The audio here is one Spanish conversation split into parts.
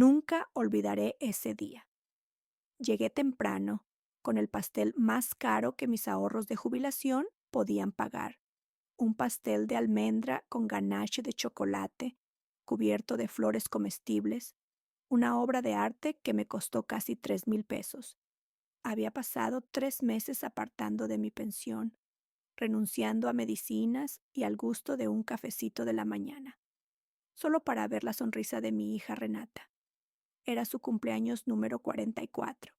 Nunca olvidaré ese día. Llegué temprano, con el pastel más caro que mis ahorros de jubilación podían pagar. Un pastel de almendra con ganache de chocolate, cubierto de flores comestibles, una obra de arte que me costó casi 3,000 pesos. Había pasado 3 meses apartando de mi pensión, renunciando a medicinas y al gusto de un cafecito de la mañana, solo para ver la sonrisa de mi hija Renata. Era su cumpleaños número 44,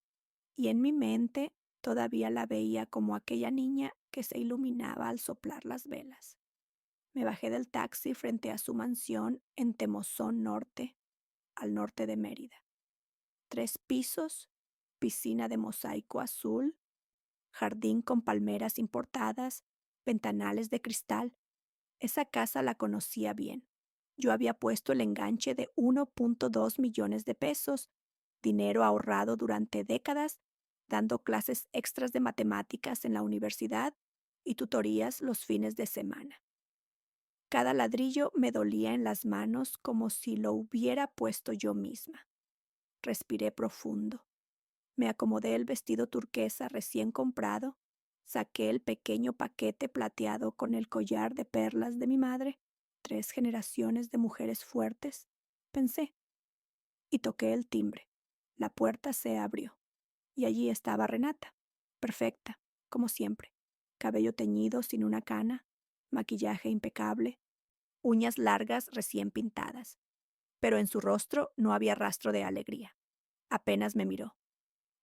y en mi mente todavía la veía como aquella niña que se iluminaba al soplar las velas. Me bajé del taxi frente a su mansión en Temozón Norte, al norte de Mérida. 3 pisos, piscina de mosaico azul, jardín con palmeras importadas, ventanales de cristal. Esa casa la conocía bien. Yo había puesto el enganche de 1,2 millones de pesos, dinero ahorrado durante décadas, dando clases extras de matemáticas en la universidad y tutorías los fines de semana. Cada ladrillo me dolía en las manos como si lo hubiera puesto yo misma. Respiré profundo. Me acomodé el vestido turquesa recién comprado, saqué el pequeño paquete plateado con el collar de perlas de mi madre, 3 generaciones de mujeres fuertes, pensé, y toqué el timbre. La puerta se abrió, y allí estaba Renata, perfecta, como siempre, cabello teñido sin una cana, maquillaje impecable, uñas largas recién pintadas, pero en su rostro no había rastro de alegría. Apenas me miró.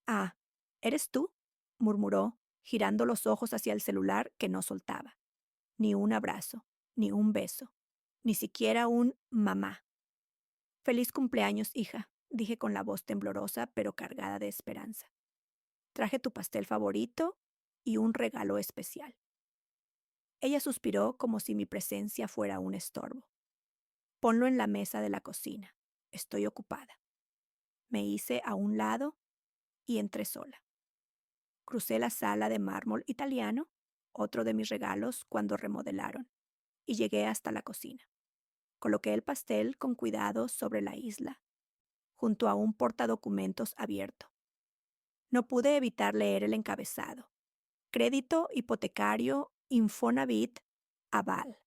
«Ah, ¿eres tú?», murmuró, girando los ojos hacia el celular que no soltaba. Ni un abrazo, ni un beso, ni siquiera un mamá. «Feliz cumpleaños, hija», dije con la voz temblorosa pero cargada de esperanza. «Traje tu pastel favorito y un regalo especial». Ella suspiró como si mi presencia fuera un estorbo. «Ponlo en la mesa de la cocina. Estoy ocupada». Me hice a un lado y entré sola. Crucé la sala de mármol italiano, otro de mis regalos cuando remodelaron, y llegué hasta la cocina. Coloqué el pastel con cuidado sobre la isla, junto a un portadocumentos abierto. No pude evitar leer el encabezado: Crédito hipotecario Infonavit Aval.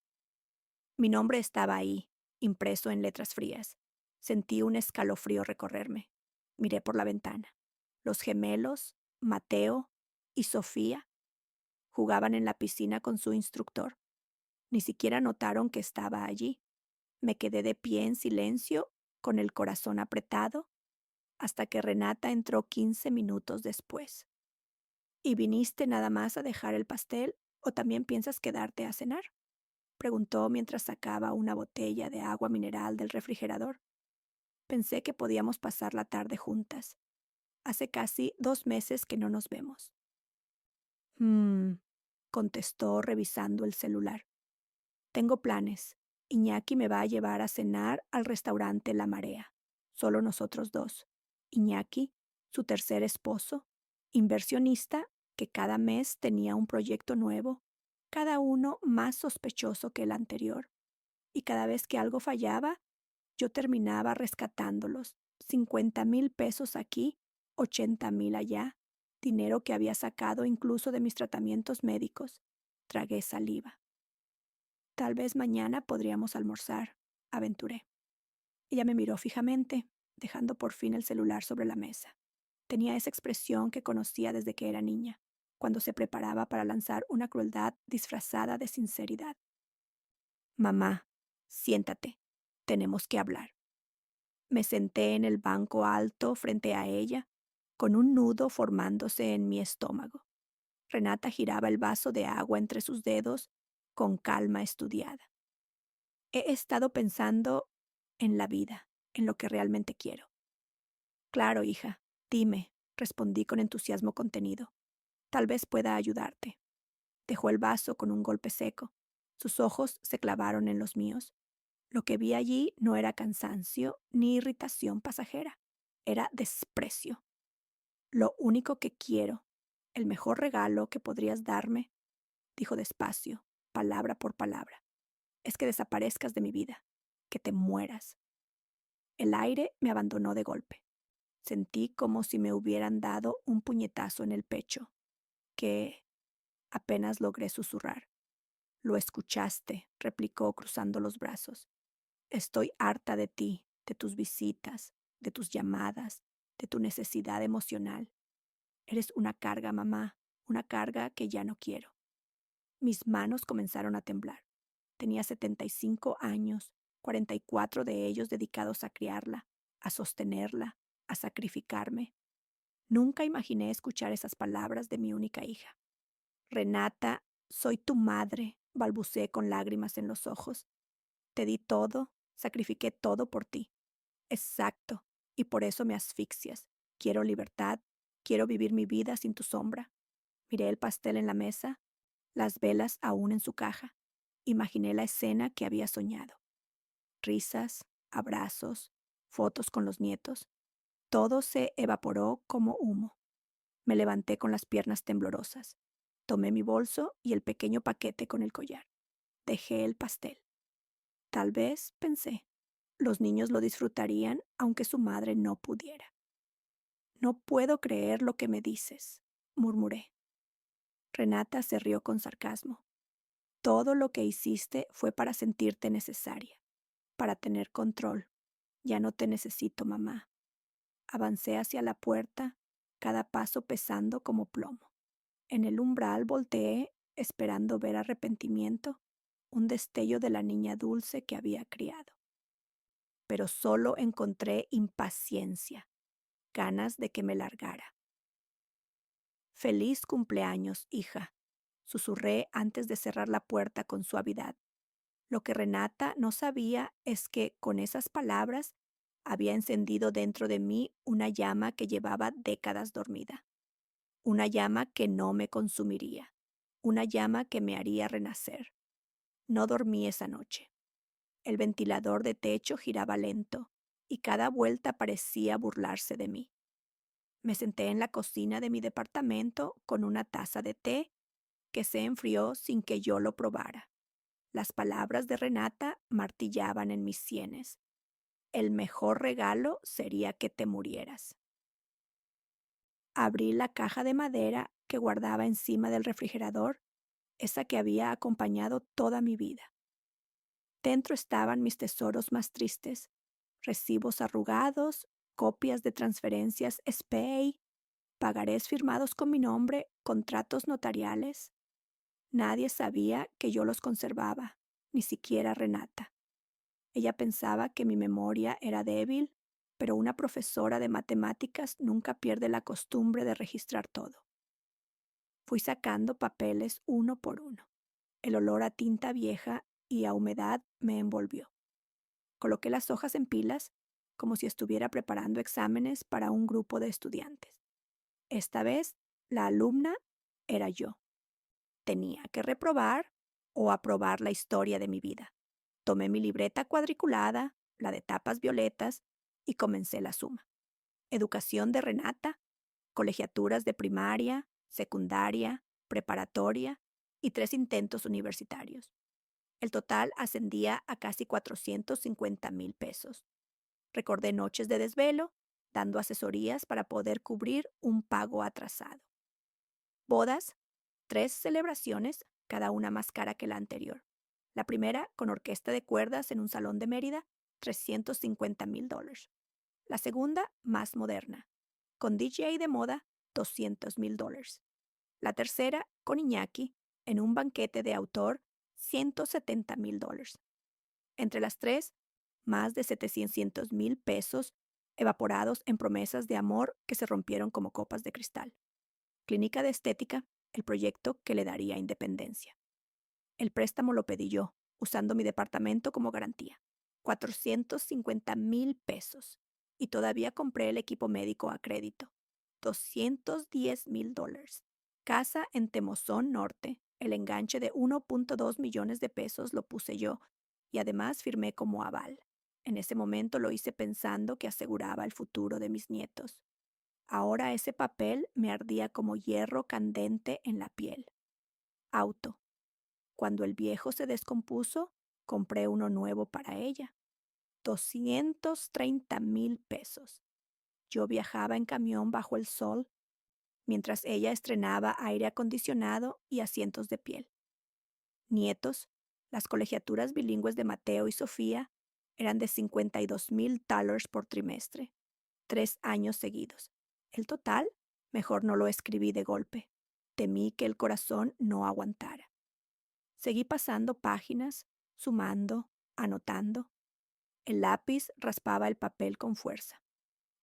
Mi nombre estaba ahí, impreso en letras frías. Sentí un escalofrío recorrerme. Miré por la ventana. Los gemelos, Mateo y Sofía, jugaban en la piscina con su instructor. Ni siquiera notaron que estaba allí. Me quedé de pie en silencio, con el corazón apretado, hasta que Renata entró 15 minutos después. «¿Y viniste nada más a dejar el pastel o también piensas quedarte a cenar?», preguntó mientras sacaba una botella de agua mineral del refrigerador. Pensé que podíamos pasar la tarde juntas. Hace casi 2 meses que no nos vemos. «Hmm», contestó revisando el celular. «Tengo planes. Iñaki me va a llevar a cenar al restaurante La Marea. Solo nosotros dos. Iñaki, su tercer esposo, inversionista que cada mes tenía un proyecto nuevo, cada uno más sospechoso que el anterior. Y cada vez que algo fallaba, yo terminaba rescatándolos. 50,000 pesos aquí, 80,000 allá, dinero que había sacado incluso de mis tratamientos médicos. Tragué saliva. «Tal vez mañana podríamos almorzar», aventuré. Ella me miró fijamente, dejando por fin el celular sobre la mesa. Tenía esa expresión que conocía desde que era niña, cuando se preparaba para lanzar una crueldad disfrazada de sinceridad. «Mamá, siéntate. Tenemos que hablar». Me senté en el banco alto frente a ella, con un nudo formándose en mi estómago. Renata giraba el vaso de agua entre sus dedos con calma estudiada. «He estado pensando en la vida, en lo que realmente quiero». «Claro, hija, dime», respondí con entusiasmo contenido. «Tal vez pueda ayudarte». Dejó el vaso con un golpe seco. Sus ojos se clavaron en los míos. Lo que vi allí no era cansancio ni irritación pasajera. Era desprecio. «Lo único que quiero, el mejor regalo que podrías darme», dijo despacio, palabra por palabra, «es que desaparezcas de mi vida, que te mueras». El aire me abandonó de golpe. Sentí como si me hubieran dado un puñetazo en el pecho, que apenas logré susurrar. Lo escuchaste, replicó cruzando los brazos. Estoy harta de ti, de tus visitas, de tus llamadas, de tu necesidad emocional. Eres una carga, mamá, una carga que ya no quiero. Mis manos comenzaron a temblar. Tenía 75 años, 44 de ellos dedicados a criarla, a sostenerla, a sacrificarme. Nunca imaginé escuchar esas palabras de mi única hija. Renata, soy tu madre, balbuceé con lágrimas en los ojos. Te di todo, sacrifiqué todo por ti. Exacto, y por eso me asfixias. Quiero libertad, quiero vivir mi vida sin tu sombra. Miré el pastel en la mesa, las velas aún en su caja. Imaginé la escena que había soñado. Risas, abrazos, fotos con los nietos. Todo se evaporó como humo. Me levanté con las piernas temblorosas. Tomé mi bolso y el pequeño paquete con el collar. Dejé el pastel. Tal vez, pensé, los niños lo disfrutarían aunque su madre no pudiera. No puedo creer lo que me dices, murmuré. Renata se rió con sarcasmo. Todo lo que hiciste fue para sentirte necesaria, para tener control. Ya no te necesito, mamá. Avancé hacia la puerta, cada paso pesando como plomo. En el umbral volteé, esperando ver arrepentimiento, un destello de la niña dulce que había criado. Pero solo encontré impaciencia, ganas de que me largara. Feliz cumpleaños, hija, susurré antes de cerrar la puerta con suavidad. Lo que Renata no sabía es que con esas palabras había encendido dentro de mí una llama que llevaba décadas dormida. Una llama que no me consumiría. Una llama que me haría renacer. No dormí esa noche. El ventilador de techo giraba lento y cada vuelta parecía burlarse de mí. Me senté en la cocina de mi departamento con una taza de té que se enfrió sin que yo lo probara. Las palabras de Renata martillaban en mis sienes. El mejor regalo sería que te murieras. Abrí la caja de madera que guardaba encima del refrigerador, esa que había acompañado toda mi vida. Dentro estaban mis tesoros más tristes, recibos arrugados, copias de transferencias SPAY, pagarés firmados con mi nombre, contratos notariales. Nadie sabía que yo los conservaba, ni siquiera Renata. Ella pensaba que mi memoria era débil, pero una profesora de matemáticas nunca pierde la costumbre de registrar todo. Fui sacando papeles uno por uno. El olor a tinta vieja y a humedad me envolvió. Coloqué las hojas en pilas, como si estuviera preparando exámenes para un grupo de estudiantes. Esta vez, la alumna era yo. Tenía que reprobar o aprobar la historia de mi vida. Tomé mi libreta cuadriculada, la de tapas violetas, y comencé la suma. Educación de Renata, colegiaturas de primaria, secundaria, preparatoria y 3 intentos universitarios. El total ascendía a casi 450,000 pesos. Recordé noches de desvelo, dando asesorías para poder cubrir un pago atrasado. Bodas, 3 celebraciones, cada una más cara que la anterior. La primera, con orquesta de cuerdas en un salón de Mérida, $350,000. La segunda, más moderna, con DJ de moda, $200,000. La tercera, con Iñaki, en un banquete de autor, $170,000. Entre las tres, más de 700,000 pesos evaporados en promesas de amor que se rompieron como copas de cristal. Clínica de estética, el proyecto que le daría independencia. El préstamo lo pedí yo, usando mi departamento como garantía. 450,000 pesos. Y todavía compré el equipo médico a crédito. $210,000. Casa en Temozón Norte. El enganche de 1.2 millones de pesos lo puse yo y además firmé como aval. En ese momento lo hice pensando que aseguraba el futuro de mis nietos. Ahora ese papel me ardía como hierro candente en la piel. Auto. Cuando el viejo se descompuso, compré uno nuevo para ella. $230,000. Yo viajaba en camión bajo el sol, mientras ella estrenaba aire acondicionado y asientos de piel. Nietos, las colegiaturas bilingües de Mateo y Sofía, eran de $52,000 por trimestre, 3 años seguidos. El total, mejor no lo escribí de golpe. Temí que el corazón no aguantara. Seguí pasando páginas, sumando, anotando. El lápiz raspaba el papel con fuerza.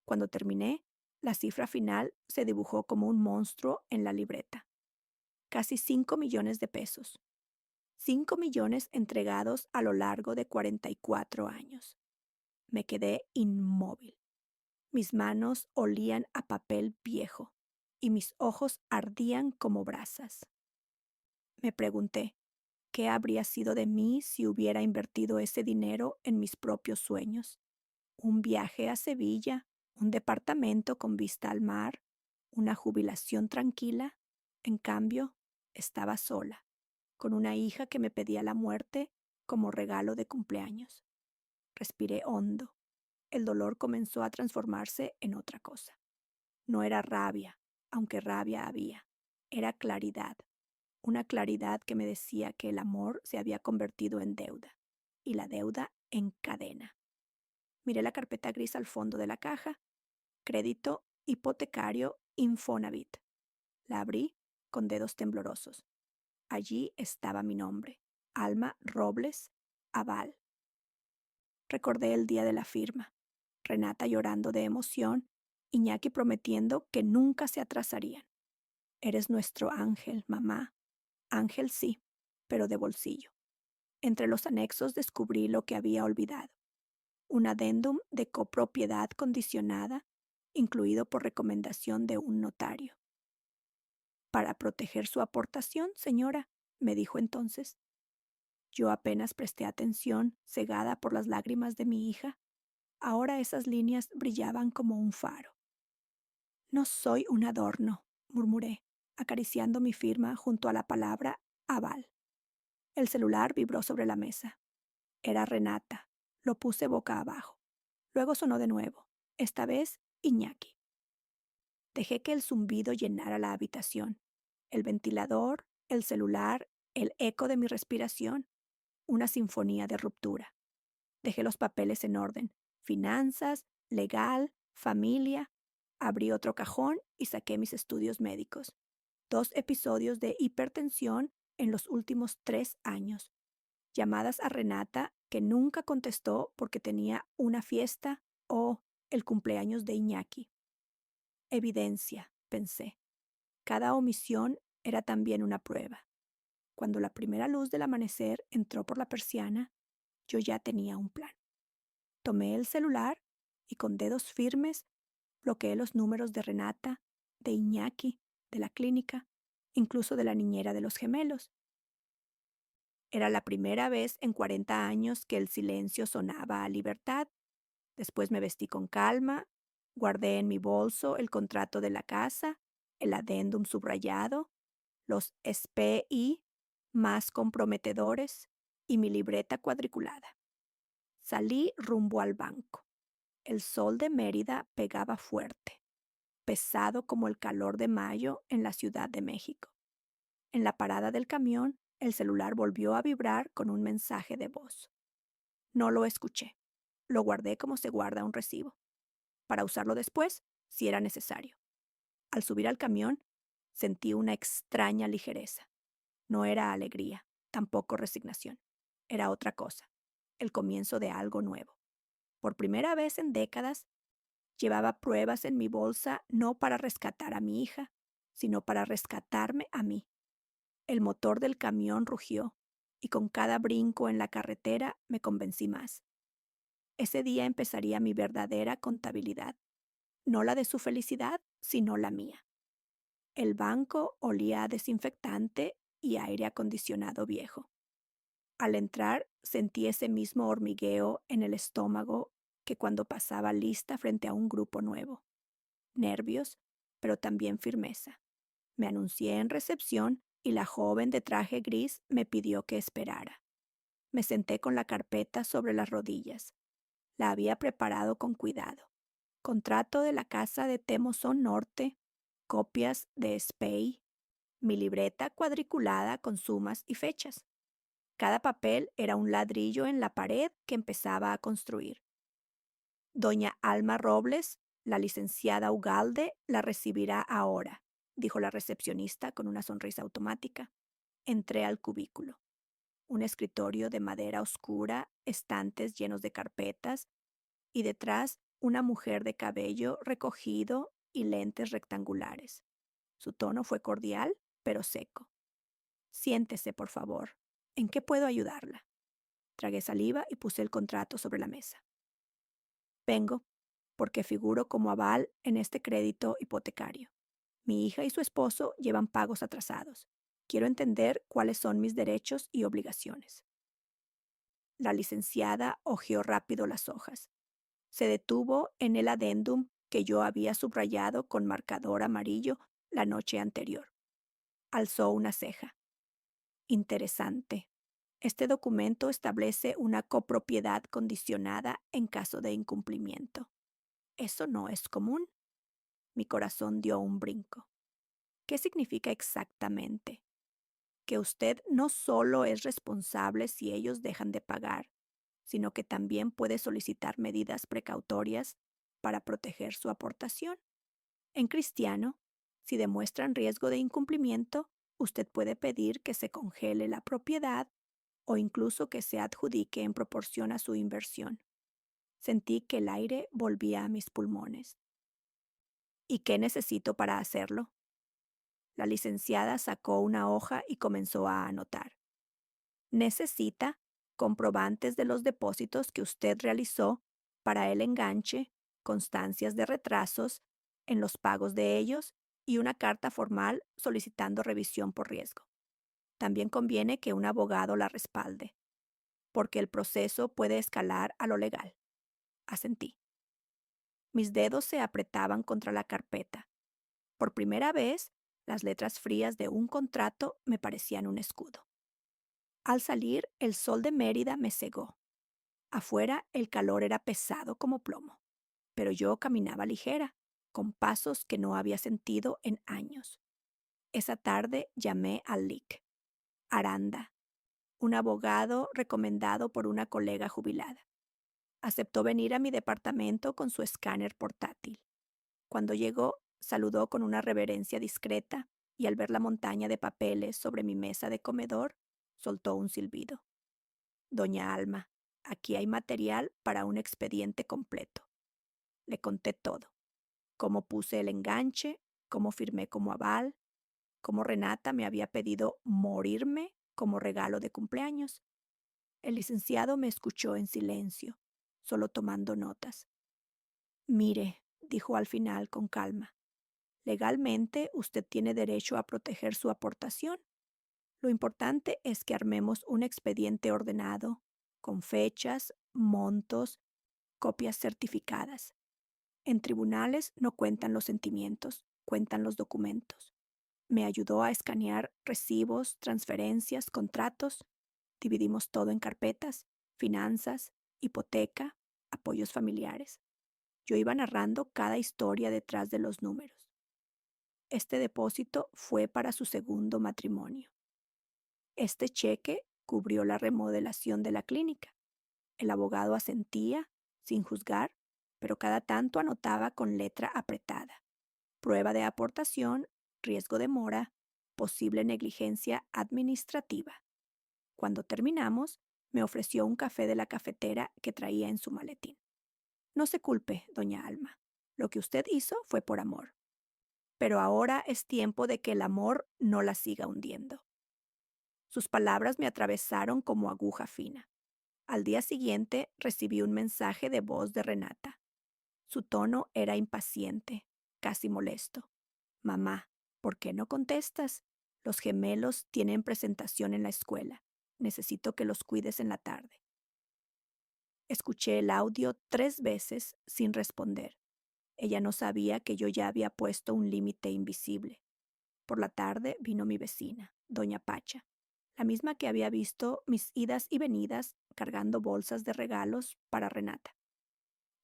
Cuando terminé, la cifra final se dibujó como un monstruo en la libreta. Casi $5 millones. 5 millones entregados a lo largo de 44 años. Me quedé inmóvil. Mis manos olían a papel viejo y mis ojos ardían como brasas. Me pregunté, ¿qué habría sido de mí si hubiera invertido ese dinero en mis propios sueños? Un viaje a Sevilla, un departamento con vista al mar, una jubilación tranquila. En cambio, estaba sola, con una hija que me pedía la muerte como regalo de cumpleaños. Respiré hondo. El dolor comenzó a transformarse en otra cosa. No era rabia, aunque rabia había. Era claridad. Una claridad que me decía que el amor se había convertido en deuda y la deuda en cadena. Miré la carpeta gris al fondo de la caja. Crédito hipotecario Infonavit. La abrí con dedos temblorosos. Allí estaba mi nombre. Alma Robles Aval. Recordé el día de la firma. Renata llorando de emoción, Iñaki prometiendo que nunca se atrasarían. Eres nuestro ángel, mamá. Ángel sí, pero de bolsillo. Entre los anexos descubrí lo que había olvidado. Un adendum de copropiedad condicionada, incluido por recomendación de un notario. Para proteger su aportación, señora, me dijo entonces. Yo apenas presté atención, cegada por las lágrimas de mi hija. Ahora esas líneas brillaban como un faro. No soy un adorno, murmuré, acariciando mi firma junto a la palabra aval. El celular vibró sobre la mesa. Era Renata. Lo puse boca abajo. Luego sonó de nuevo, esta vez Iñaki. Dejé que el zumbido llenara la habitación. El ventilador, el celular, el eco de mi respiración, una sinfonía de ruptura. Dejé los papeles en orden. Finanzas, legal, familia. Abrí otro cajón y saqué mis estudios médicos. 2 episodios de hipertensión en los últimos 3 años. Llamadas a Renata que nunca contestó porque tenía una fiesta o el cumpleaños de Iñaki. Evidencia, pensé. Cada omisión era también una prueba. Cuando la primera luz del amanecer entró por la persiana, yo ya tenía un plan. Tomé el celular y con dedos firmes bloqueé los números de Renata, de Iñaki, de la clínica, incluso de la niñera de los gemelos. Era la primera vez en 40 años que el silencio sonaba a libertad. Después me vestí con calma, guardé en mi bolso el contrato de la casa, el adendum subrayado, los SPI más comprometedores y mi libreta cuadriculada. Salí rumbo al banco. El sol de Mérida pegaba fuerte, pesado como el calor de mayo en la Ciudad de México. En la parada del camión, el celular volvió a vibrar con un mensaje de voz. No lo escuché. Lo guardé como se guarda un recibo, para usarlo después si era necesario. Al subir al camión, sentí una extraña ligereza. No era alegría, tampoco resignación. Era otra cosa, el comienzo de algo nuevo. Por primera vez en décadas, llevaba pruebas en mi bolsa no para rescatar a mi hija, sino para rescatarme a mí. El motor del camión rugió, y con cada brinco en la carretera me convencí más. Ese día empezaría mi verdadera contabilidad, no la de su felicidad, sino la mía. El banco olía a desinfectante y aire acondicionado viejo. Al entrar sentí ese mismo hormigueo en el estómago que cuando pasaba lista frente a un grupo nuevo. Nervios, pero también firmeza. Me anuncié en recepción y la joven de traje gris me pidió que esperara. Me senté con la carpeta sobre las rodillas. La había preparado con cuidado. Contrato de la casa de Temozón Norte, copias de SPEI, mi libreta cuadriculada con sumas y fechas. Cada papel era un ladrillo en la pared que empezaba a construir. Doña Alma Robles, la licenciada Ugalde, la recibirá ahora, dijo la recepcionista con una sonrisa automática. Entré al cubículo. Un escritorio de madera oscura, estantes llenos de carpetas, y detrás una mujer de cabello recogido y lentes rectangulares. Su tono fue cordial, pero seco. Siéntese, por favor. ¿En qué puedo ayudarla? Tragué saliva y puse el contrato sobre la mesa. Vengo porque figuro como aval en este crédito hipotecario. Mi hija y su esposo llevan pagos atrasados. Quiero entender cuáles son mis derechos y obligaciones. La licenciada hojeó rápido las hojas. Se detuvo en el adendum que yo había subrayado con marcador amarillo la noche anterior. Alzó una ceja. Interesante. Este documento establece una copropiedad condicionada en caso de incumplimiento. Eso no es común. Mi corazón dio un brinco. ¿Qué significa exactamente? Que usted no solo es responsable si ellos dejan de pagar, sino que también puede solicitar medidas precautorias para proteger su aportación. En cristiano, si demuestran riesgo de incumplimiento, usted puede pedir que se congele la propiedad o incluso que se adjudique en proporción a su inversión. Sentí que el aire volvía a mis pulmones. ¿Y qué necesito para hacerlo? La licenciada sacó una hoja y comenzó a anotar. Necesita comprobantes de los depósitos que usted realizó para el enganche, constancias de retrasos en los pagos de ellos y una carta formal solicitando revisión por riesgo. También conviene que un abogado la respalde, porque el proceso puede escalar a lo legal. Asentí. Mis dedos se apretaban contra la carpeta. Por primera vez, las letras frías de un contrato me parecían un escudo. Al salir, el sol de Mérida me cegó. Afuera el calor era pesado como plomo, pero yo caminaba ligera, con pasos que no había sentido en años. Esa tarde llamé al LIC. Aranda, un abogado recomendado por una colega jubilada. Aceptó venir a mi departamento con su escáner portátil. Cuando llegó, saludó con una reverencia discreta y al ver la montaña de papeles sobre mi mesa de comedor, soltó un silbido. Doña Alma, aquí hay material para un expediente completo. Le conté todo. Cómo puse el enganche, cómo firmé como aval, cómo Renata me había pedido morirme como regalo de cumpleaños. El licenciado me escuchó en silencio, solo tomando notas. Mire, dijo al final con calma, legalmente usted tiene derecho a proteger su aportación. Lo importante es que armemos un expediente ordenado, con fechas, montos, copias certificadas. En tribunales no cuentan los sentimientos, cuentan los documentos. Me ayudó a escanear recibos, transferencias, contratos. Dividimos todo en carpetas, finanzas, hipoteca, apoyos familiares. Yo iba narrando cada historia detrás de los números. Este depósito fue para su segundo matrimonio. Este cheque cubrió la remodelación de la clínica. El abogado asentía, sin juzgar, pero cada tanto anotaba con letra apretada. Prueba de aportación, riesgo de mora, posible negligencia administrativa. Cuando terminamos, me ofreció un café de la cafetera que traía en su maletín. No se culpe, doña Alma. Lo que usted hizo fue por amor. Pero ahora es tiempo de que el amor no la siga hundiendo. Sus palabras me atravesaron como aguja fina. Al día siguiente recibí un mensaje de voz de Renata. Su tono era impaciente, casi molesto. Mamá, ¿por qué no contestas? Los gemelos tienen presentación en la escuela. Necesito que los cuides en la tarde. Escuché el audio 3 veces sin responder. Ella no sabía que yo ya había puesto un límite invisible. Por la tarde vino mi vecina, doña Pacha, la misma que había visto mis idas y venidas cargando bolsas de regalos para Renata.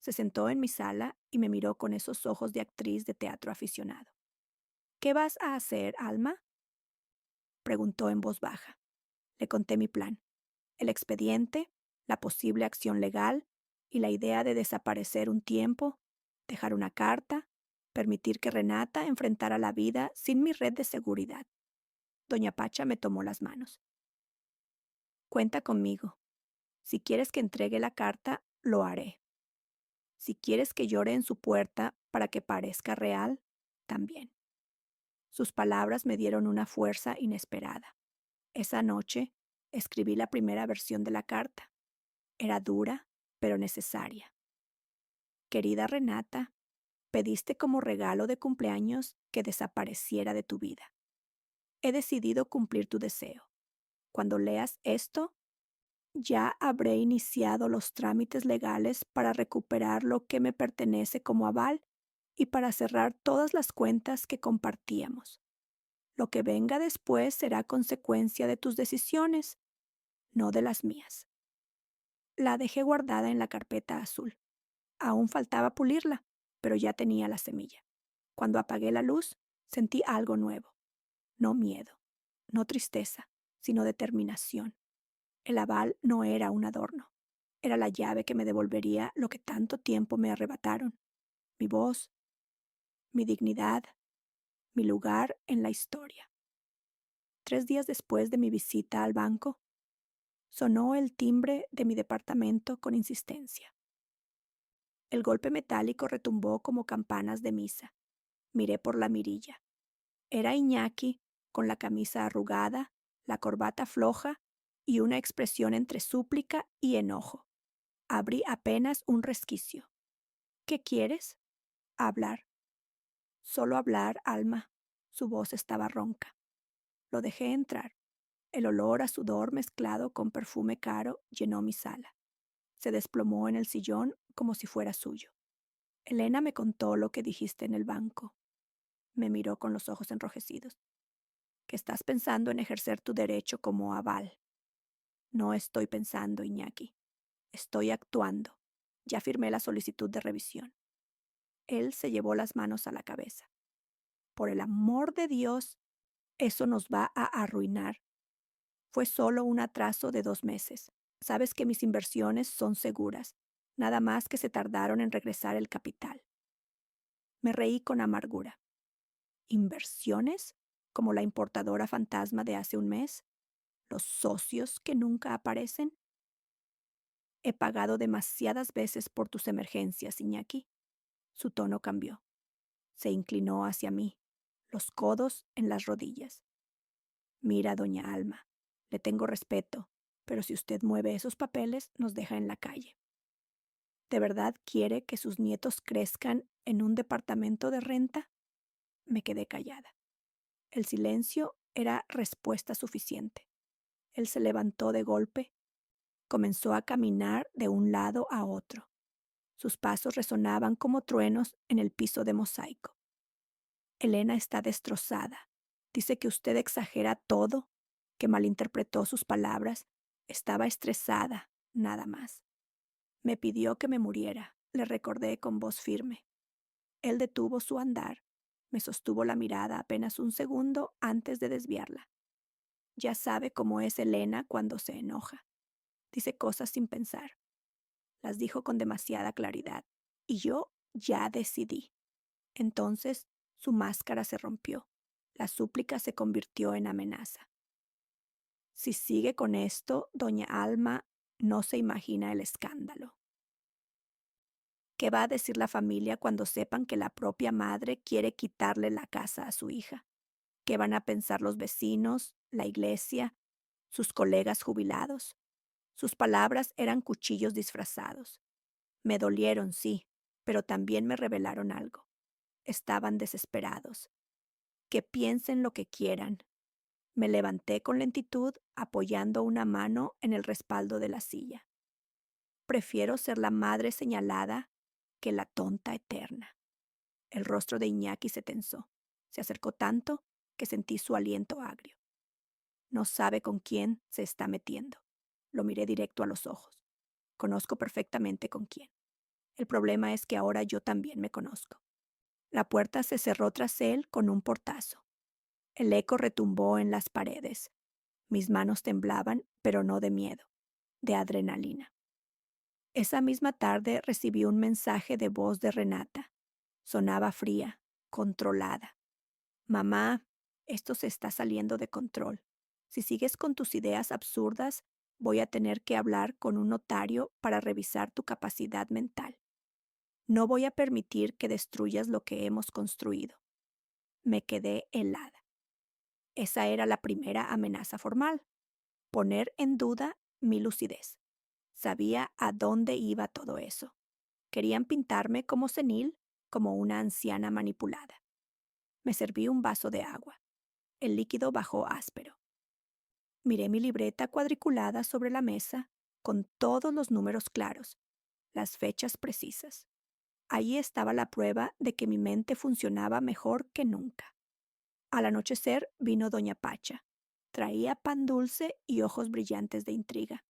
Se sentó en mi sala y me miró con esos ojos de actriz de teatro aficionado. ¿Qué vas a hacer, Alma? Preguntó en voz baja. Le conté mi plan, el expediente, la posible acción legal y la idea de desaparecer un tiempo, dejar una carta, permitir que Renata enfrentara la vida sin mi red de seguridad. Doña Pacha me tomó las manos. Cuenta conmigo. Si quieres que entregue la carta, lo haré. Si quieres que llore en su puerta para que parezca real, también. Sus palabras me dieron una fuerza inesperada. Esa noche escribí la primera versión de la carta. Era dura, pero necesaria. Querida Renata, pediste como regalo de cumpleaños que desapareciera de tu vida. He decidido cumplir tu deseo. Cuando leas esto, ya habré iniciado los trámites legales para recuperar lo que me pertenece como aval y para cerrar todas las cuentas que compartíamos. Lo que venga después será consecuencia de tus decisiones, no de las mías. La dejé guardada en la carpeta azul. Aún faltaba pulirla, pero ya tenía la semilla. Cuando apagué la luz, sentí algo nuevo. No miedo, no tristeza, sino determinación. El aval no era un adorno. Era la llave que me devolvería lo que tanto tiempo me arrebataron. Mi voz, mi dignidad, mi lugar en la historia. 3 días después de mi visita al banco, sonó el timbre de mi departamento con insistencia. El golpe metálico retumbó como campanas de misa. Miré por la mirilla. Era Iñaki, con la camisa arrugada, la corbata floja y una expresión entre súplica y enojo. Abrí apenas un resquicio. ¿Qué quieres? Hablar. Solo hablar, Alma. Su voz estaba ronca. Lo dejé entrar. El olor a sudor mezclado con perfume caro llenó mi sala. Se desplomó en el sillón como si fuera suyo. Elena me contó lo que dijiste en el banco. Me miró con los ojos enrojecidos. Que estás pensando en ejercer tu derecho como aval. No estoy pensando, Iñaki. Estoy actuando. Ya firmé la solicitud de revisión. Él se llevó las manos a la cabeza. Por el amor de Dios, eso nos va a arruinar. Fue solo un atraso de 2 meses. Sabes que mis inversiones son seguras. Nada más que se tardaron en regresar el capital. Me reí con amargura. ¿Inversiones? ¿Como la importadora fantasma de hace un mes? ¿Los socios que nunca aparecen? He pagado demasiadas veces por tus emergencias, Iñaki. Su tono cambió. Se inclinó hacia mí, los codos en las rodillas. Mira, doña Alma, le tengo respeto, pero si usted mueve esos papeles, nos deja en la calle. ¿De verdad quiere que sus nietos crezcan en un departamento de renta? Me quedé callada. El silencio era respuesta suficiente. Él se levantó de golpe, comenzó a caminar de un lado a otro. Sus pasos resonaban como truenos en el piso de mosaico. Elena está destrozada. Dice que usted exagera todo, que malinterpretó sus palabras. Estaba estresada, nada más. Me pidió que me muriera, le recordé con voz firme. Él detuvo su andar, me sostuvo la mirada apenas un segundo antes de desviarla. Ya sabe cómo es Elena cuando se enoja. Dice cosas sin pensar. Las dijo con demasiada claridad, y yo ya decidí. Entonces su máscara se rompió. La súplica se convirtió en amenaza. Si sigue con esto, doña Alma no se imagina el escándalo. ¿Qué va a decir la familia cuando sepan que la propia madre quiere quitarle la casa a su hija? ¿Qué van a pensar los vecinos, la iglesia, sus colegas jubilados? Sus palabras eran cuchillos disfrazados. Me dolieron, sí, pero también me revelaron algo. Estaban desesperados. Que piensen lo que quieran. Me levanté con lentitud, apoyando una mano en el respaldo de la silla. Prefiero ser la madre señalada que la tonta eterna. El rostro de Iñaki se tensó. Se acercó tanto que sentí su aliento agrio. No sabe con quién se está metiendo. Lo miré directo a los ojos. Conozco perfectamente con quién. El problema es que ahora yo también me conozco. La puerta se cerró tras él con un portazo. El eco retumbó en las paredes. Mis manos temblaban, pero no de miedo, de adrenalina. Esa misma tarde recibí un mensaje de voz de Renata. Sonaba fría, controlada. Mamá, esto se está saliendo de control. Si sigues con tus ideas absurdas, voy a tener que hablar con un notario para revisar tu capacidad mental. No voy a permitir que destruyas lo que hemos construido. Me quedé helada. Esa era la primera amenaza formal, poner en duda mi lucidez. Sabía a dónde iba todo eso. Querían pintarme como senil, como una anciana manipulada. Me serví un vaso de agua. El líquido bajó áspero. Miré mi libreta cuadriculada sobre la mesa, con todos los números claros, las fechas precisas. Allí estaba la prueba de que mi mente funcionaba mejor que nunca. Al anochecer vino doña Pacha. Traía pan dulce y ojos brillantes de intriga.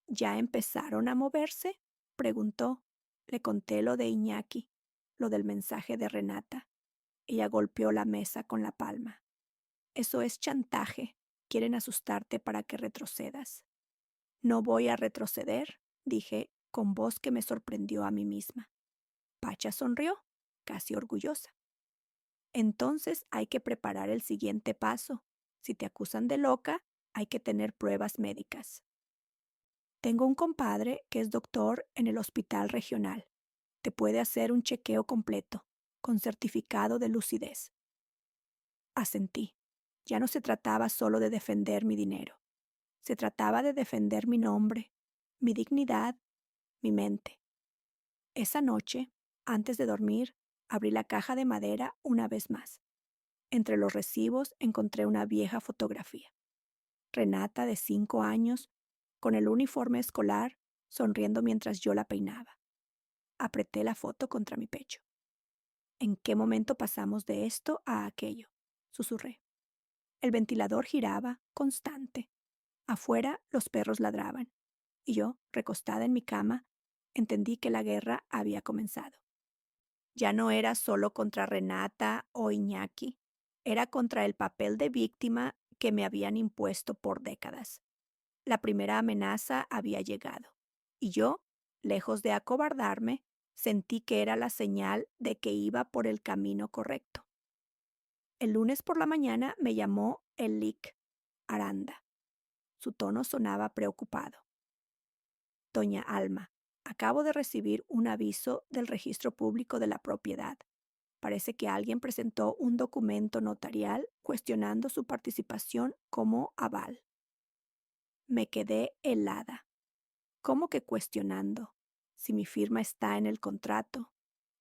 ¿Ya empezaron a moverse?, preguntó. Le conté lo de Iñaki, lo del mensaje de Renata. Ella golpeó la mesa con la palma. Eso es chantaje. Quieren asustarte para que retrocedas. No voy a retroceder, dije con voz que me sorprendió a mí misma. Pacha sonrió, casi orgullosa. Entonces hay que preparar el siguiente paso. Si te acusan de loca, hay que tener pruebas médicas. Tengo un compadre que es doctor en el hospital regional. Te puede hacer un chequeo completo, con certificado de lucidez. Asentí. Ya no se trataba solo de defender mi dinero. Se trataba de defender mi nombre, mi dignidad, mi mente. Esa noche, antes de dormir, abrí la caja de madera una vez más. Entre los recibos encontré una vieja fotografía. Renata, de 5 años, con el uniforme escolar, sonriendo mientras yo la peinaba. Apreté la foto contra mi pecho. ¿En qué momento pasamos de esto a aquello?, susurré. El ventilador giraba, constante. Afuera los perros ladraban, y yo, recostada en mi cama, entendí que la guerra había comenzado. Ya no era solo contra Renata o Iñaki, era contra el papel de víctima que me habían impuesto por décadas. La primera amenaza había llegado, y yo, lejos de acobardarme, sentí que era la señal de que iba por el camino correcto. El lunes por la mañana me llamó el LIC, Aranda. Su tono sonaba preocupado. Doña Alma, acabo de recibir un aviso del registro público de la propiedad. Parece que alguien presentó un documento notarial cuestionando su participación como aval. Me quedé helada. ¿Cómo que cuestionando? Si mi firma está en el contrato.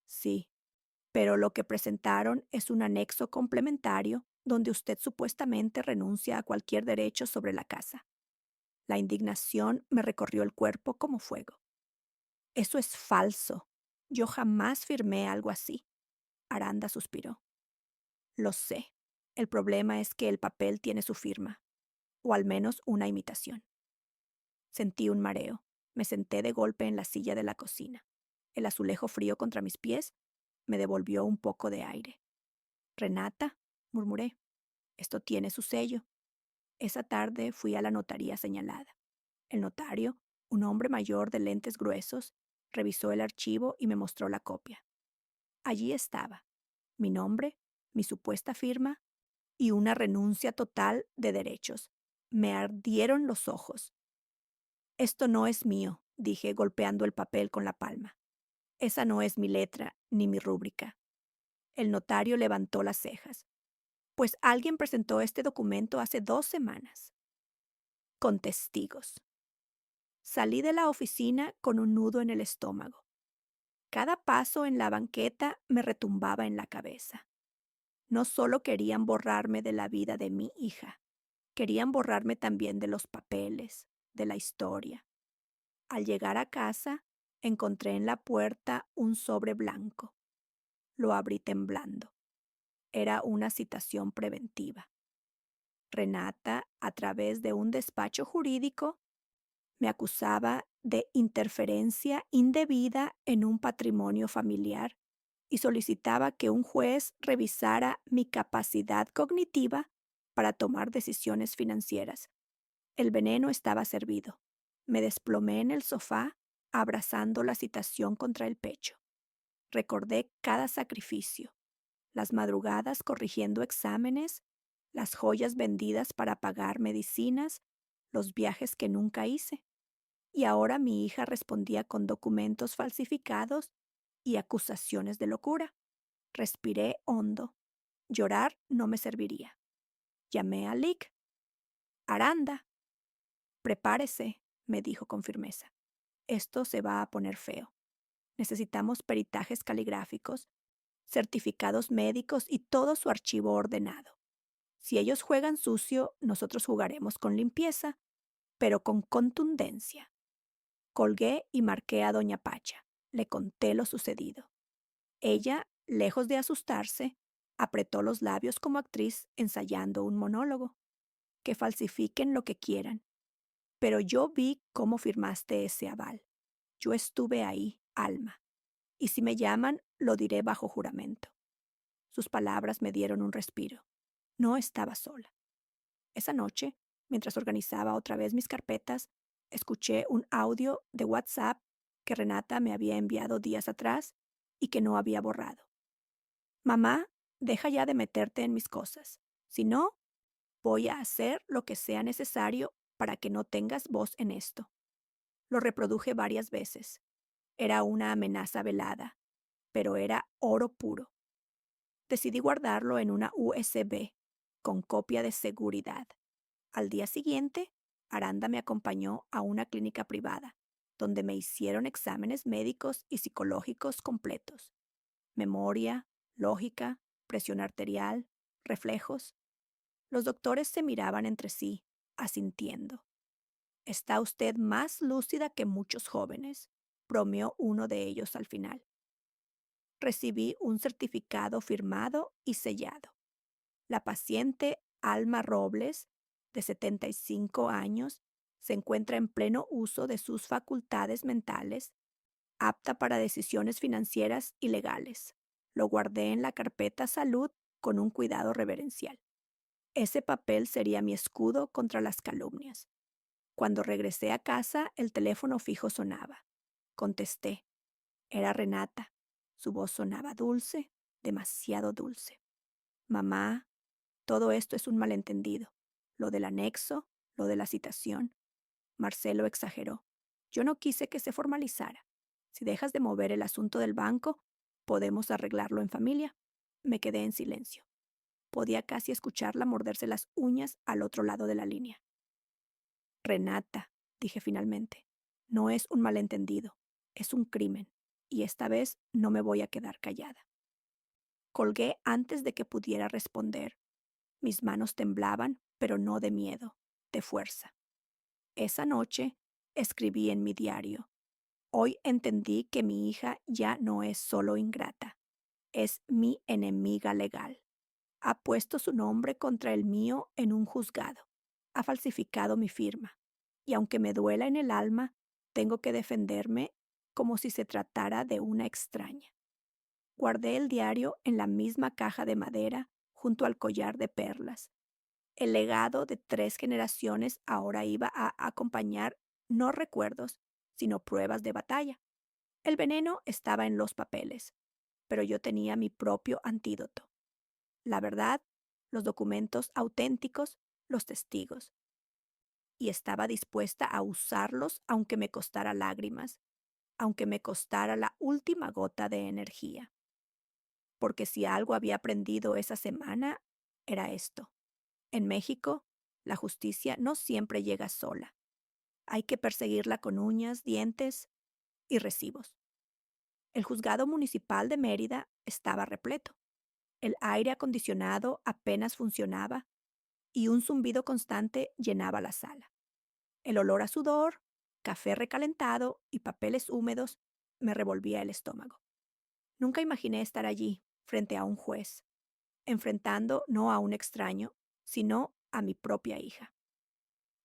Sí, pero lo que presentaron es un anexo complementario donde usted supuestamente renuncia a cualquier derecho sobre la casa. La indignación me recorrió el cuerpo como fuego. Eso es falso. Yo jamás firmé algo así. Aranda suspiró. Lo sé. El problema es que el papel tiene su firma, o al menos una imitación. Sentí un mareo. Me senté de golpe en la silla de la cocina. El azulejo frío contra mis pies me devolvió un poco de aire. Renata, murmuré, esto tiene su sello. Esa tarde fui a la notaría señalada. El notario, un hombre mayor de lentes gruesos, revisó el archivo y me mostró la copia. Allí estaba, mi nombre, mi supuesta firma y una renuncia total de derechos. Me ardieron los ojos. Esto no es mío, dije golpeando el papel con la palma. Esa no es mi letra ni mi rúbrica. El notario levantó las cejas. Pues alguien presentó este documento hace 2 semanas. Con testigos. Salí de la oficina con un nudo en el estómago. Cada paso en la banqueta me retumbaba en la cabeza. No solo querían borrarme de la vida de mi hija, querían borrarme también de los papeles, de la historia. Al llegar a casa, encontré en la puerta un sobre blanco. Lo abrí temblando. Era una citación preventiva. Renata, a través de un despacho jurídico, Me acusaba de interferencia indebida en un patrimonio familiar y solicitaba que un juez revisara mi capacidad cognitiva para tomar decisiones financieras. El veneno estaba servido. Me desplomé en el sofá, abrazando la citación contra el pecho. Recordé cada sacrificio, las madrugadas corrigiendo exámenes, las joyas vendidas para pagar medicinas, los viajes que nunca hice. Y ahora mi hija respondía con documentos falsificados y acusaciones de locura. Respiré hondo. Llorar no me serviría. Llamé a Lick. Aranda, prepárese, me dijo con firmeza. Esto se va a poner feo. Necesitamos peritajes caligráficos, certificados médicos y todo su archivo ordenado. Si ellos juegan sucio, nosotros jugaremos con limpieza, pero con contundencia. Colgué y marqué a doña Pacha. Le conté lo sucedido. Ella, lejos de asustarse, apretó los labios como actriz ensayando un monólogo. Que falsifiquen lo que quieran. Pero yo vi cómo firmaste ese aval. Yo estuve ahí, Alma. Y si me llaman, lo diré bajo juramento. Sus palabras me dieron un respiro. No estaba sola. Esa noche, mientras organizaba otra vez mis carpetas, escuché un audio de WhatsApp que Renata me había enviado días atrás y que no había borrado. Mamá, deja ya de meterte en mis cosas. Si no, voy a hacer lo que sea necesario para que no tengas voz en esto. Lo reproduje varias veces. Era una amenaza velada, pero era oro puro. Decidí guardarlo en una USB con copia de seguridad. Al día siguiente, Aranda me acompañó a una clínica privada, donde me hicieron exámenes médicos y psicológicos completos. Memoria, lógica, presión arterial, reflejos. Los doctores se miraban entre sí, asintiendo. Está usted más lúcida que muchos jóvenes, bromeó uno de ellos al final. Recibí un certificado firmado y sellado. La paciente Alma Robles, de 75 años, se encuentra en pleno uso de sus facultades mentales, apta para decisiones financieras y legales. Lo guardé en la carpeta salud con un cuidado reverencial. Ese papel sería mi escudo contra las calumnias. Cuando regresé a casa, el teléfono fijo sonaba. Contesté. Era Renata. Su voz sonaba dulce, demasiado dulce. Mamá, todo esto es un malentendido. Lo del anexo, lo de la citación. Marcelo exageró. Yo no quise que se formalizara. Si dejas de mover el asunto del banco, podemos arreglarlo en familia. Me quedé en silencio. Podía casi escucharla morderse las uñas al otro lado de la línea. Renata, dije finalmente, no es un malentendido, es un crimen, y esta vez no me voy a quedar callada. Colgué antes de que pudiera responder. Mis manos temblaban, pero no de miedo, de fuerza. Esa noche escribí en mi diario. Hoy entendí que mi hija ya no es solo ingrata, es mi enemiga legal. Ha puesto su nombre contra el mío en un juzgado. Ha falsificado mi firma. Y aunque me duela en el alma, tengo que defenderme como si se tratara de una extraña. Guardé el diario en la misma caja de madera junto al collar de perlas. El legado de 3 generaciones ahora iba a acompañar no recuerdos, sino pruebas de batalla. El veneno estaba en los papeles, pero yo tenía mi propio antídoto. La verdad, los documentos auténticos, los testigos. Y estaba dispuesta a usarlos aunque me costara lágrimas, aunque me costara la última gota de energía. Porque si algo había aprendido esa semana, era esto. En México, la justicia no siempre llega sola. Hay que perseguirla con uñas, dientes y recibos. El juzgado municipal de Mérida estaba repleto. El aire acondicionado apenas funcionaba y un zumbido constante llenaba la sala. El olor a sudor, café recalentado y papeles húmedos me revolvía el estómago. Nunca imaginé estar allí, frente a un juez, enfrentando no a un extraño, sino a mi propia hija.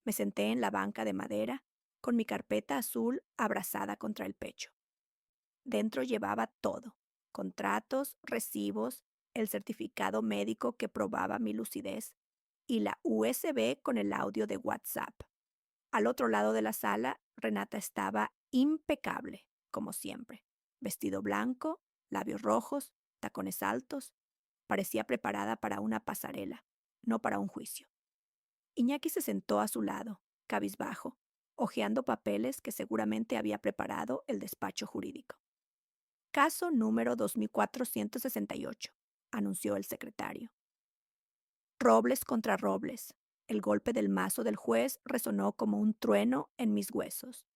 Me senté en la banca de madera con mi carpeta azul abrazada contra el pecho. Dentro llevaba todo: contratos, recibos, el certificado médico que probaba mi lucidez y la USB con el audio de WhatsApp. Al otro lado de la sala, Renata estaba impecable, como siempre. Vestido blanco, labios rojos, tacones altos. Parecía preparada para una pasarela, no para un juicio. Iñaki se sentó a su lado, cabizbajo, hojeando papeles que seguramente había preparado el despacho jurídico. Caso número 2468, anunció el secretario. Robles contra Robles. El golpe del mazo del juez resonó como un trueno en mis huesos.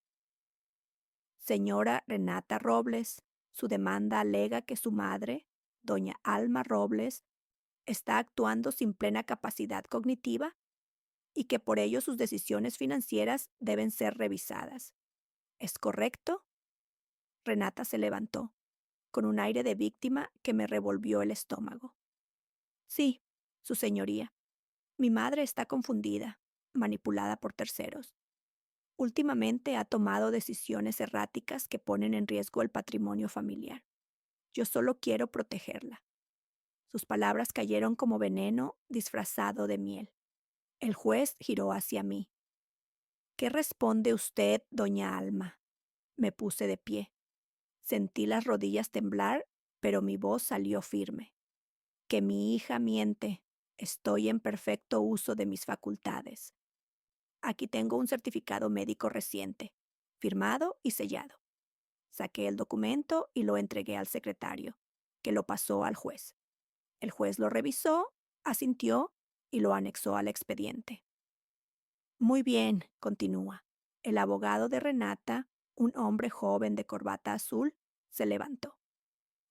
Señora Renata Robles, su demanda alega que su madre, doña Alma Robles, está actuando sin plena capacidad cognitiva y que por ello sus decisiones financieras deben ser revisadas. ¿Es correcto? Renata se levantó, con un aire de víctima que me revolvió el estómago. Sí, su señoría. Mi madre está confundida, manipulada por terceros. Últimamente ha tomado decisiones erráticas que ponen en riesgo el patrimonio familiar. Yo solo quiero protegerla. Sus palabras cayeron como veneno disfrazado de miel. El juez giró hacia mí. ¿Qué responde usted, doña Alma? Me puse de pie. Sentí las rodillas temblar, pero mi voz salió firme. Que mi hija miente. Estoy en perfecto uso de mis facultades. Aquí tengo un certificado médico reciente, firmado y sellado. Saqué el documento y lo entregué al secretario, que lo pasó al juez. El juez lo revisó, asintió y lo anexó al expediente. Muy bien, continúa. El abogado de Renata, un hombre joven de corbata azul, se levantó.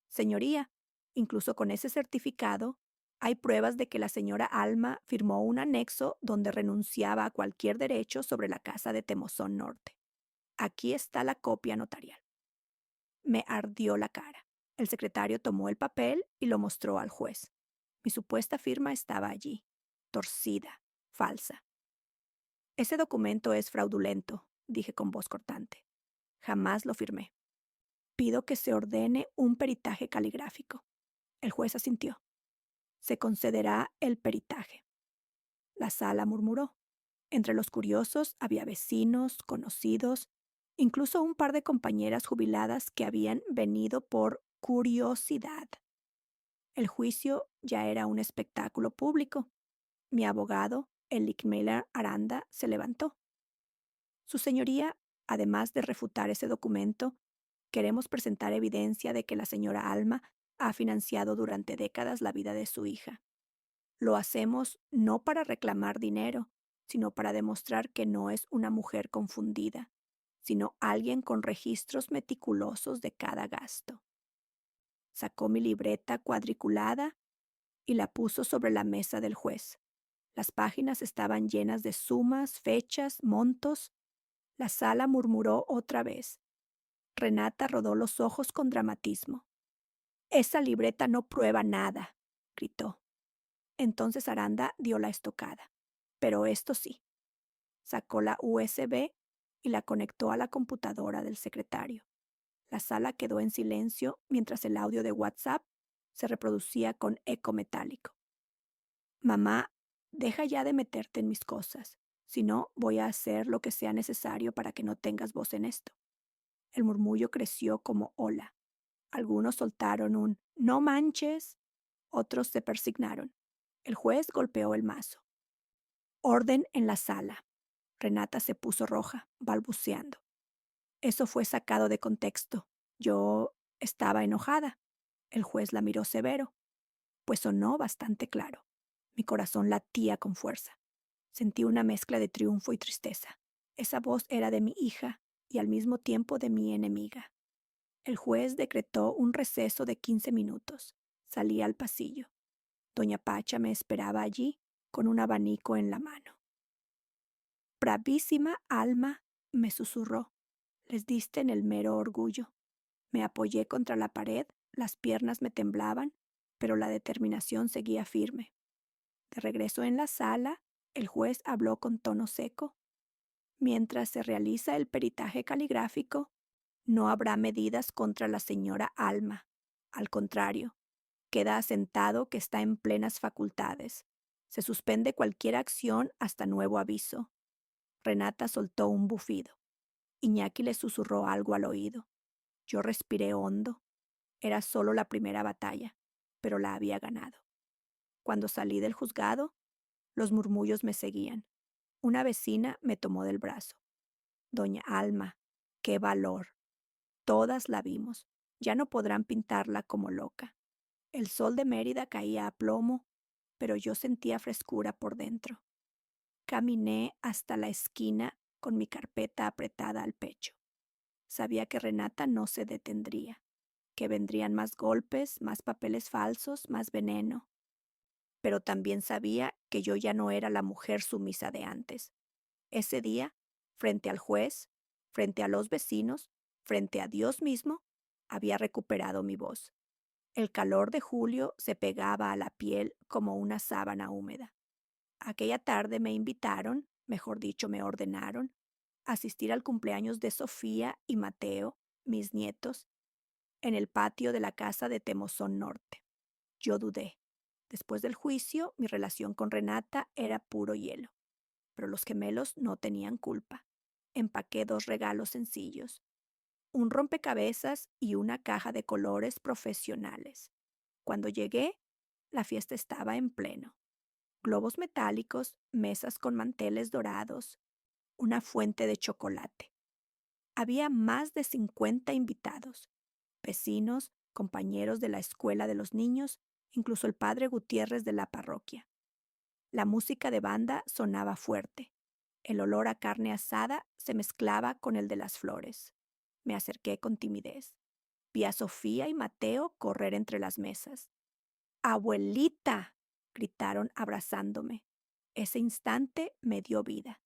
Señoría, incluso con ese certificado, hay pruebas de que la señora Alma firmó un anexo donde renunciaba a cualquier derecho sobre la casa de Temozón Norte. Aquí está la copia notarial. Me ardió la cara. El secretario tomó el papel y lo mostró al juez. Mi supuesta firma estaba allí, torcida, falsa. Ese documento es fraudulento, dije con voz cortante. Jamás lo firmé. Pido que se ordene un peritaje caligráfico. El juez asintió. Se concederá el peritaje. La sala murmuró. Entre los curiosos había vecinos, conocidos, incluso un par de compañeras jubiladas que habían venido por curiosidad. El juicio ya era un espectáculo público. Mi abogado, el Lickmiller Aranda, se levantó. Su señoría, además de refutar ese documento, queremos presentar evidencia de que la señora Alma ha financiado durante décadas la vida de su hija. Lo hacemos no para reclamar dinero, sino para demostrar que no es una mujer confundida, sino alguien con registros meticulosos de cada gasto. Sacó mi libreta cuadriculada y la puso sobre la mesa del juez. Las páginas estaban llenas de sumas, fechas, montos. La sala murmuró otra vez. Renata rodó los ojos con dramatismo. Esa libreta no prueba nada, gritó. Entonces Aranda dio la estocada. Pero esto sí. Sacó la USB y la conectó a la computadora del secretario. La sala quedó en silencio mientras el audio de WhatsApp se reproducía con eco metálico. Mamá, deja ya de meterte en mis cosas. Si no, voy a hacer lo que sea necesario para que no tengas voz en esto. El murmullo creció como ola. Algunos soltaron un «no manches», otros se persignaron. El juez golpeó el mazo. Orden en la sala. Renata se puso roja, balbuceando. Eso fue sacado de contexto. Yo estaba enojada. El juez la miró severo, pues sonó bastante claro. Mi corazón latía con fuerza. Sentí una mezcla de triunfo y tristeza. Esa voz era de mi hija y al mismo tiempo de mi enemiga. El juez decretó un receso de 15 minutos. Salí al pasillo. Doña Pacha me esperaba allí con un abanico en la mano. Bravísima Alma, me susurró. Les diste en el mero orgullo. Me apoyé contra la pared, las piernas me temblaban, pero la determinación seguía firme. De regreso en la sala, el juez habló con tono seco. Mientras se realiza el peritaje caligráfico, no habrá medidas contra la señora Alma. Al contrario, queda asentado que está en plenas facultades. Se suspende cualquier acción hasta nuevo aviso. Renata soltó un bufido. Iñaki le susurró algo al oído. Yo respiré hondo. Era solo la primera batalla, pero la había ganado. Cuando salí del juzgado, los murmullos me seguían. Una vecina me tomó del brazo. Doña Alma, qué valor. Todas la vimos. Ya no podrán pintarla como loca. El sol de Mérida caía a plomo, pero yo sentía frescura por dentro. Caminé hasta la esquina con mi carpeta apretada al pecho. Sabía que Renata no se detendría, que vendrían más golpes, más papeles falsos, más veneno. Pero también sabía que yo ya no era la mujer sumisa de antes. Ese día, frente al juez, frente a los vecinos, frente a Dios mismo, había recuperado mi voz. El calor de julio se pegaba a la piel como una sábana húmeda. Aquella tarde me invitaron, mejor dicho, me ordenaron, a asistir al cumpleaños de Sofía y Mateo, mis nietos, en el patio de la casa de Temozón Norte. Yo dudé. Después del juicio, mi relación con Renata era puro hielo, pero los gemelos no tenían culpa. Empaqué 2 regalos sencillos, un rompecabezas y una caja de colores profesionales. Cuando llegué, la fiesta estaba en pleno. Globos metálicos, mesas con manteles dorados, una fuente de chocolate. Había más de 50 invitados, vecinos, compañeros de la escuela de los niños, incluso el padre Gutiérrez de la parroquia. La música de banda sonaba fuerte. El olor a carne asada se mezclaba con el de las flores. Me acerqué con timidez. Vi a Sofía y Mateo correr entre las mesas. ¡Abuelita!, gritaron abrazándome. Ese instante me dio vida,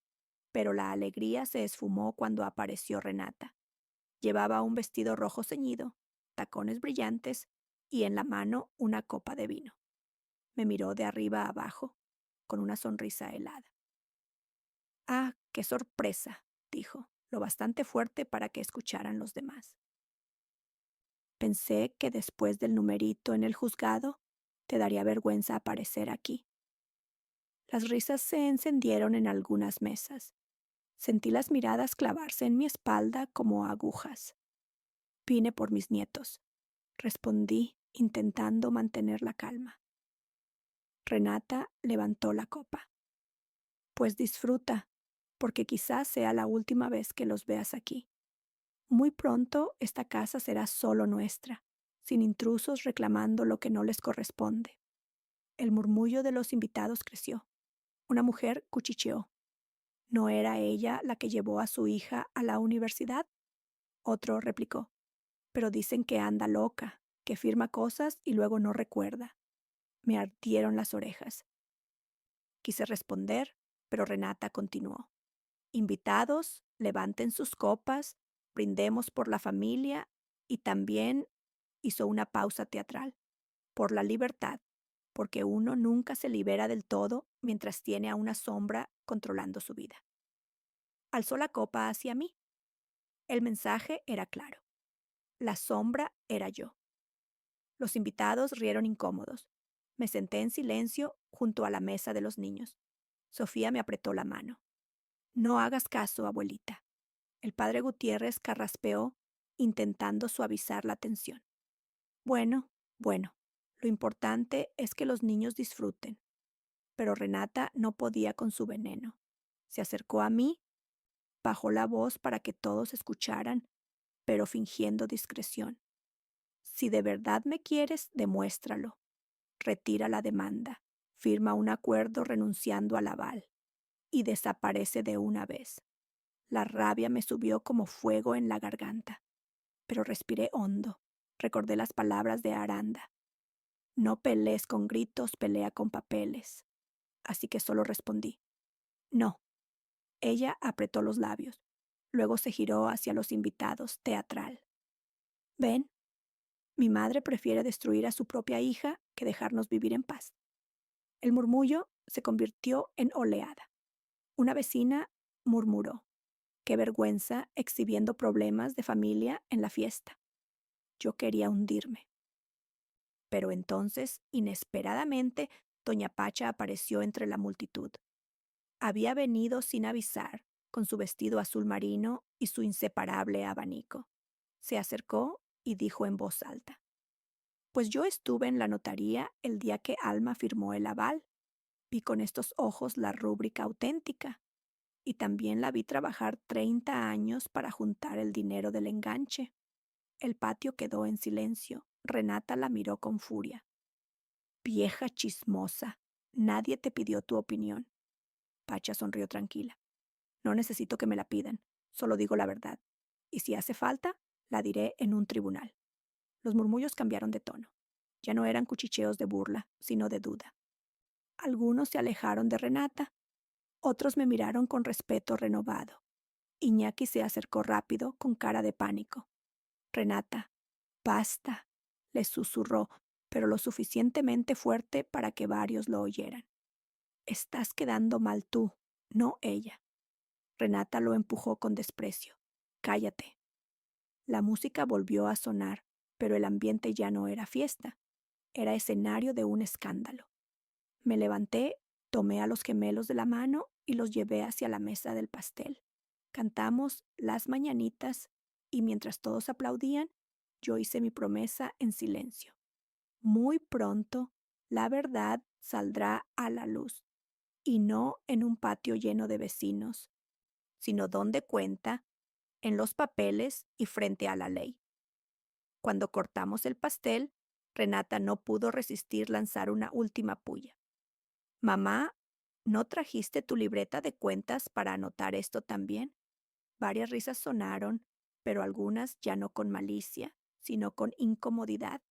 pero la alegría se esfumó cuando apareció Renata. Llevaba un vestido rojo ceñido, tacones brillantes y en la mano una copa de vino. Me miró de arriba a abajo, con una sonrisa helada. «Ah, qué sorpresa», dijo, lo bastante fuerte para que escucharan los demás. «Pensé que después del numerito en el juzgado te daría vergüenza aparecer aquí». Las risas se encendieron en algunas mesas. Sentí las miradas clavarse en mi espalda como agujas. «Vine por mis nietos», respondí, intentando mantener la calma. Renata levantó la copa. «Pues disfruta, porque quizás sea la última vez que los veas aquí. Muy pronto esta casa será solo nuestra, sin intrusos reclamando lo que no les corresponde». El murmullo de los invitados creció. Una mujer cuchicheó. ¿No era ella la que llevó a su hija a la universidad? Otro replicó. Pero dicen que anda loca, que firma cosas y luego no recuerda. Me ardieron las orejas. Quise responder, pero Renata continuó. Invitados, levanten sus copas, brindemos por la familia y también hizo una pausa teatral, por la libertad, porque uno nunca se libera del todo mientras tiene a una sombra controlando su vida. Alzó la copa hacia mí. El mensaje era claro. La sombra era yo. Los invitados rieron incómodos. Me senté en silencio junto a la mesa de los niños. Sofía me apretó la mano. «No hagas caso, abuelita». El padre Gutiérrez carraspeó, intentando suavizar la tensión. Bueno, bueno, lo importante es que los niños disfruten. Pero Renata no podía con su veneno. Se acercó a mí, bajó la voz para que todos escucharan, pero fingiendo discreción. «Si de verdad me quieres, demuéstralo. Retira la demanda, firma un acuerdo renunciando al aval y desaparece de una vez». La rabia me subió como fuego en la garganta, pero respiré hondo. Recordé las palabras de Aranda. No pelees con gritos, pelea con papeles. Así que solo respondí. No. Ella apretó los labios. Luego se giró hacia los invitados, teatral. ¿Ven? Mi madre prefiere destruir a su propia hija que dejarnos vivir en paz. El murmullo se convirtió en oleada. Una vecina murmuró. Qué vergüenza exhibiendo problemas de familia en la fiesta. Yo quería hundirme. Pero entonces, inesperadamente, doña Pacha apareció entre la multitud. Había venido sin avisar, con su vestido azul marino y su inseparable abanico. Se acercó y dijo en voz alta: Pues yo estuve en la notaría el día que Alma firmó el aval. Vi con estos ojos la rúbrica auténtica. Y también la vi trabajar 30 años para juntar el dinero del enganche. El patio quedó en silencio. Renata la miró con furia. Vieja chismosa, nadie te pidió tu opinión. Pacha sonrió tranquila. No necesito que me la pidan, solo digo la verdad. Y si hace falta, la diré en un tribunal. Los murmullos cambiaron de tono. Ya no eran cuchicheos de burla, sino de duda. Algunos se alejaron de Renata, otros me miraron con respeto renovado. Iñaki se acercó rápido, con cara de pánico. Renata, basta, le susurró, pero lo suficientemente fuerte para que varios lo oyeran. Estás quedando mal tú, no ella. Renata lo empujó con desprecio. Cállate. La música volvió a sonar, pero el ambiente ya no era fiesta, era escenario de un escándalo. Me levanté, tomé a los gemelos de la mano y los llevé hacia la mesa del pastel. Cantamos Las Mañanitas y mientras todos aplaudían, yo hice mi promesa en silencio. Muy pronto, la verdad saldrá a la luz, y no en un patio lleno de vecinos, sino donde cuenta, en los papeles y frente a la ley. Cuando cortamos el pastel, Renata no pudo resistir lanzar una última pulla. Mamá, ¿no trajiste tu libreta de cuentas para anotar esto también? Varias risas sonaron, pero algunas ya no con malicia, sino con incomodidad.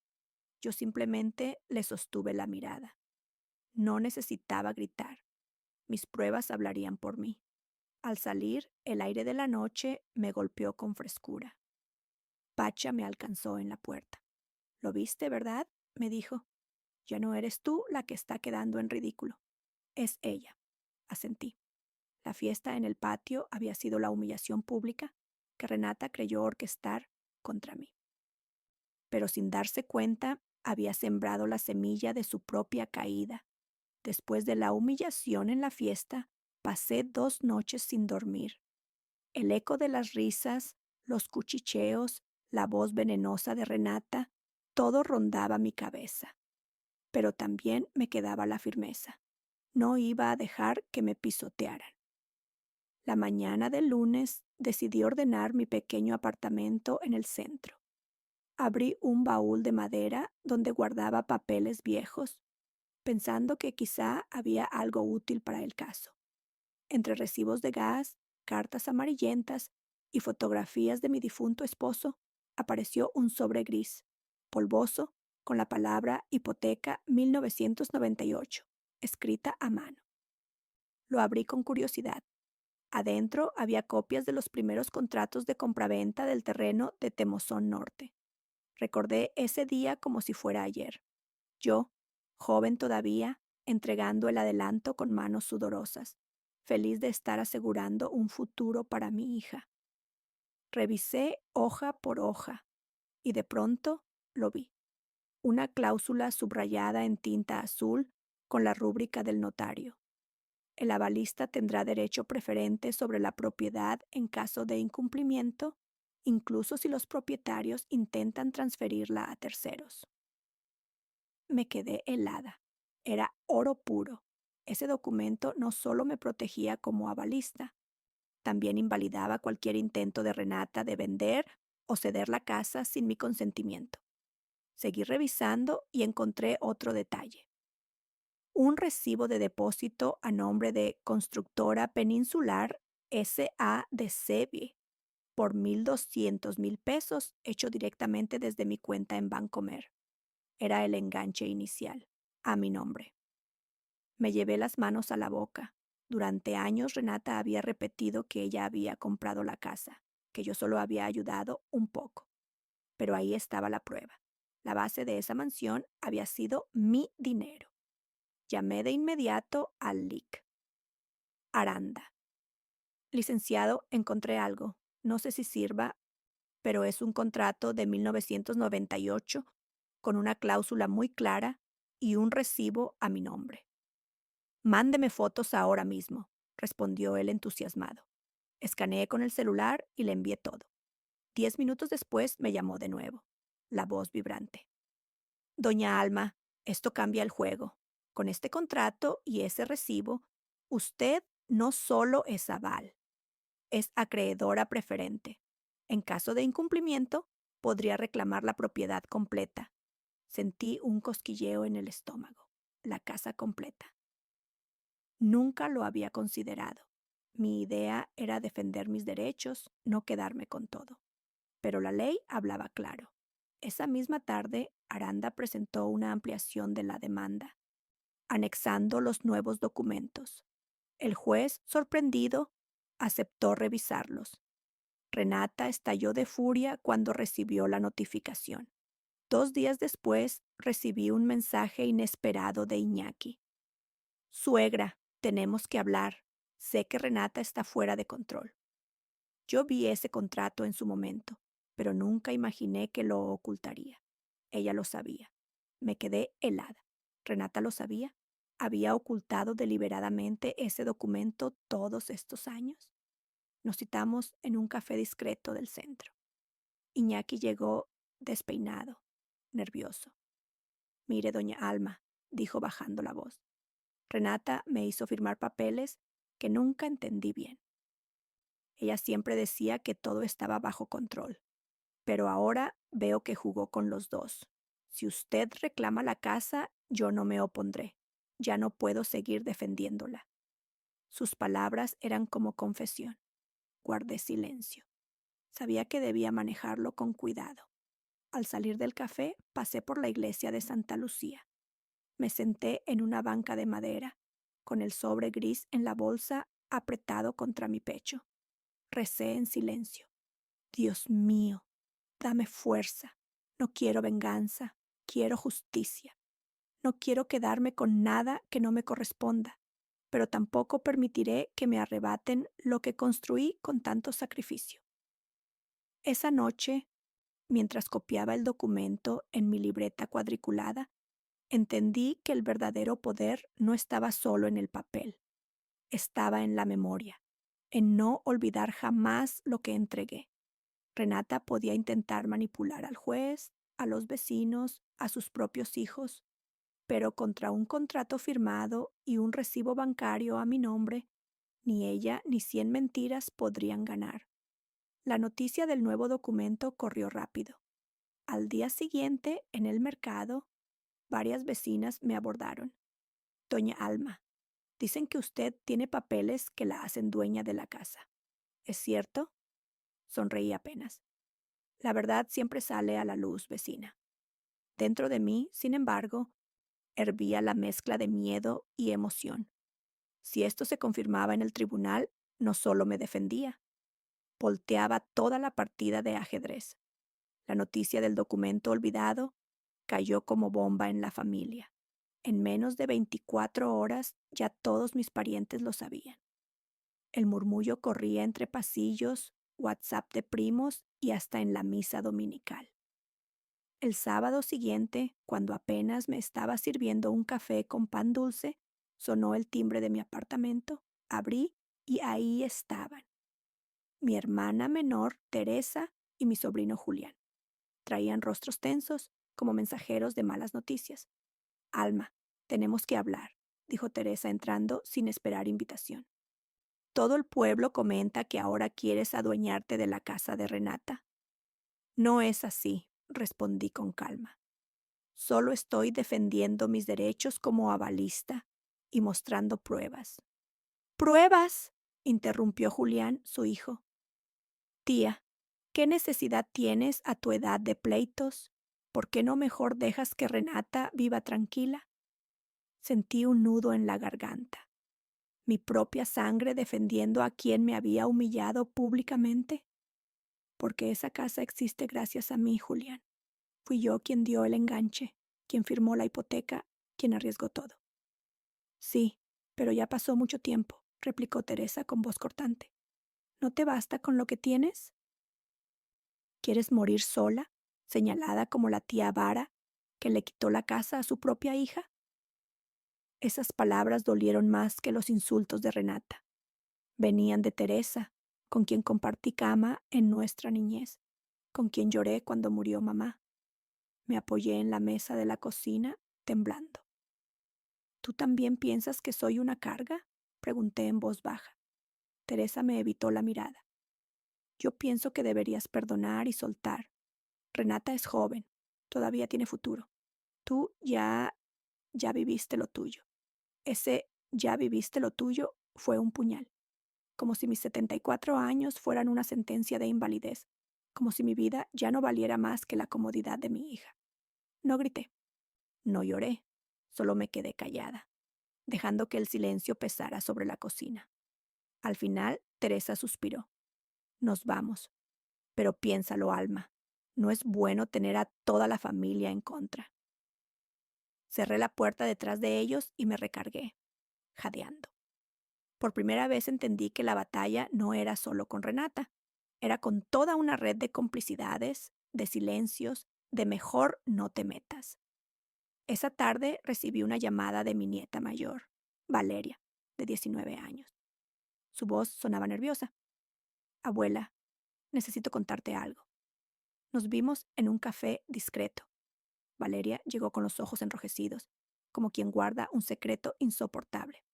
Yo simplemente le sostuve la mirada. No necesitaba gritar. Mis pruebas hablarían por mí. Al salir, el aire de la noche me golpeó con frescura. Pacha me alcanzó en la puerta. ¿Lo viste, verdad?, me dijo. Ya no eres tú la que está quedando en ridículo. Es ella. Asentí. La fiesta en el patio había sido la humillación pública que Renata creyó orquestar contra mí. Pero sin darse cuenta, había sembrado la semilla de su propia caída. Después de la humillación en la fiesta, pasé 2 noches sin dormir. El eco de las risas, los cuchicheos, la voz venenosa de Renata, todo rondaba mi cabeza. Pero también me quedaba la firmeza. No iba a dejar que me pisotearan. La mañana del lunes decidí ordenar mi pequeño apartamento en el centro. Abrí un baúl de madera donde guardaba papeles viejos, pensando que quizá había algo útil para el caso. Entre recibos de gas, cartas amarillentas y fotografías de mi difunto esposo, apareció un sobre gris, polvoso, con la palabra hipoteca 1998, escrita a mano. Lo abrí con curiosidad. Adentro había copias de los primeros contratos de compraventa del terreno de Temozón Norte. Recordé ese día como si fuera ayer. Yo, joven todavía, entregando el adelanto con manos sudorosas, feliz de estar asegurando un futuro para mi hija. Revisé hoja por hoja y de pronto lo vi. Una cláusula subrayada en tinta azul con la rúbrica del notario. El avalista tendrá derecho preferente sobre la propiedad en caso de incumplimiento, incluso si los propietarios intentan transferirla a terceros. Me quedé helada. Era oro puro. Ese documento no solo me protegía como avalista, también invalidaba cualquier intento de Renata de vender o ceder la casa sin mi consentimiento. Seguí revisando y encontré otro detalle. Un recibo de depósito a nombre de Constructora Peninsular S.A. de Sevi por 1,200,000 pesos hecho directamente desde mi cuenta en Bancomer. Era el enganche inicial, a mi nombre. Me llevé las manos a la boca. Durante años Renata había repetido que ella había comprado la casa, que yo solo había ayudado un poco. Pero ahí estaba la prueba. La base de esa mansión había sido mi dinero. Llamé de inmediato al LIC. Aranda. Licenciado, encontré algo. No sé si sirva, pero es un contrato de 1998 con una cláusula muy clara y un recibo a mi nombre. Mándeme fotos ahora mismo, respondió él entusiasmado. Escaneé con el celular y le envié todo. 10 minutos después me llamó de nuevo, la voz vibrante. Doña Alma, esto cambia el juego. Con este contrato y ese recibo, usted no solo es aval, es acreedora preferente. En caso de incumplimiento, podría reclamar la propiedad completa. Sentí un cosquilleo en el estómago. La casa completa. Nunca lo había considerado. Mi idea era defender mis derechos, no quedarme con todo. Pero la ley hablaba claro. Esa misma tarde, Aranda presentó una ampliación de la demanda, anexando los nuevos documentos. El juez, sorprendido, aceptó revisarlos. Renata estalló de furia cuando recibió la notificación. 2 días después, recibí un mensaje inesperado de Iñaki. Suegra, tenemos que hablar. Sé que Renata está fuera de control. Yo vi ese contrato en su momento, pero nunca imaginé que lo ocultaría. Ella lo sabía. Me quedé helada. Renata lo sabía. ¿Había ocultado deliberadamente ese documento todos estos años? Nos citamos en un café discreto del centro. Iñaki llegó despeinado, nervioso. Mire, doña Alma, dijo bajando la voz. Renata me hizo firmar papeles que nunca entendí bien. Ella siempre decía que todo estaba bajo control, pero ahora veo que jugó con los dos. Si usted reclama la casa, yo no me opondré. Ya no puedo seguir defendiéndola. Sus palabras eran como confesión. Guardé silencio. Sabía que debía manejarlo con cuidado. Al salir del café, pasé por la iglesia de Santa Lucía. Me senté en una banca de madera, con el sobre gris en la bolsa apretado contra mi pecho. Recé en silencio. Dios mío, dame fuerza. No quiero venganza, quiero justicia. No quiero quedarme con nada que no me corresponda, pero tampoco permitiré que me arrebaten lo que construí con tanto sacrificio. Esa noche, mientras copiaba el documento en mi libreta cuadriculada, entendí que el verdadero poder no estaba solo en el papel, estaba en la memoria, en no olvidar jamás lo que entregué. Renata podía intentar manipular al juez, a los vecinos, a sus propios hijos, pero contra un contrato firmado y un recibo bancario a mi nombre, ni ella ni 100 mentiras podrían ganar. La noticia del nuevo documento corrió rápido. Al día siguiente, en el mercado, varias vecinas me abordaron. Doña Alma, dicen que usted tiene papeles que la hacen dueña de la casa. ¿Es cierto? Sonreí apenas. La verdad siempre sale a la luz, vecina. Dentro de mí, sin embargo, hervía la mezcla de miedo y emoción. Si esto se confirmaba en el tribunal, no solo me defendía, volteaba toda la partida de ajedrez. La noticia del documento olvidado cayó como bomba en la familia. En menos de 24 horas ya todos mis parientes lo sabían. El murmullo corría entre pasillos, WhatsApp de primos y hasta en la misa dominical. El sábado siguiente, cuando apenas me estaba sirviendo un café con pan dulce, sonó el timbre de mi apartamento, abrí y ahí estaban. Mi hermana menor, Teresa, y mi sobrino Julián. Traían rostros tensos, como mensajeros de malas noticias. Alma, tenemos que hablar, dijo Teresa entrando sin esperar invitación. Todo el pueblo comenta que ahora quieres adueñarte de la casa de Renata. No es así, respondí con calma. Solo estoy defendiendo mis derechos como avalista y mostrando pruebas. ¿Pruebas? Interrumpió Julián, su hijo. Tía, ¿qué necesidad tienes a tu edad de pleitos? ¿Por qué no mejor dejas que Renata viva tranquila? Sentí un nudo en la garganta. ¿Mi propia sangre defendiendo a quien me había humillado públicamente? Porque esa casa existe gracias a mí, Julián. Fui yo quien dio el enganche, quien firmó la hipoteca, quien arriesgó todo. Sí, pero ya pasó mucho tiempo, replicó Teresa con voz cortante. ¿No te basta con lo que tienes? ¿Quieres morir sola, señalada como la tía avara que le quitó la casa a su propia hija? Esas palabras dolieron más que los insultos de Renata. Venían de Teresa, con quien compartí cama en nuestra niñez, con quien lloré cuando murió mamá. Me apoyé en la mesa de la cocina, temblando. ¿Tú también piensas que soy una carga?, pregunté en voz baja. Teresa me evitó la mirada. Yo pienso que deberías perdonar y soltar. Renata es joven, todavía tiene futuro. Tú ya viviste lo tuyo. Ese ya viviste lo tuyo fue un puñal, como si mis 74 años fueran una sentencia de invalidez, como si mi vida ya no valiera más que la comodidad de mi hija. No grité, no lloré, solo me quedé callada, dejando que el silencio pesara sobre la cocina. Al final, Teresa suspiró. Nos vamos, pero piénsalo, Alma, no es bueno tener a toda la familia en contra. Cerré la puerta detrás de ellos y me recargué, jadeando. Por primera vez entendí que la batalla no era solo con Renata, era con toda una red de complicidades, de silencios, de mejor no te metas. Esa tarde recibí una llamada de mi nieta mayor, Valeria, de 19 años. Su voz sonaba nerviosa. Abuela, necesito contarte algo. Nos vimos en un café discreto. Valeria llegó con los ojos enrojecidos, como quien guarda un secreto insoportable.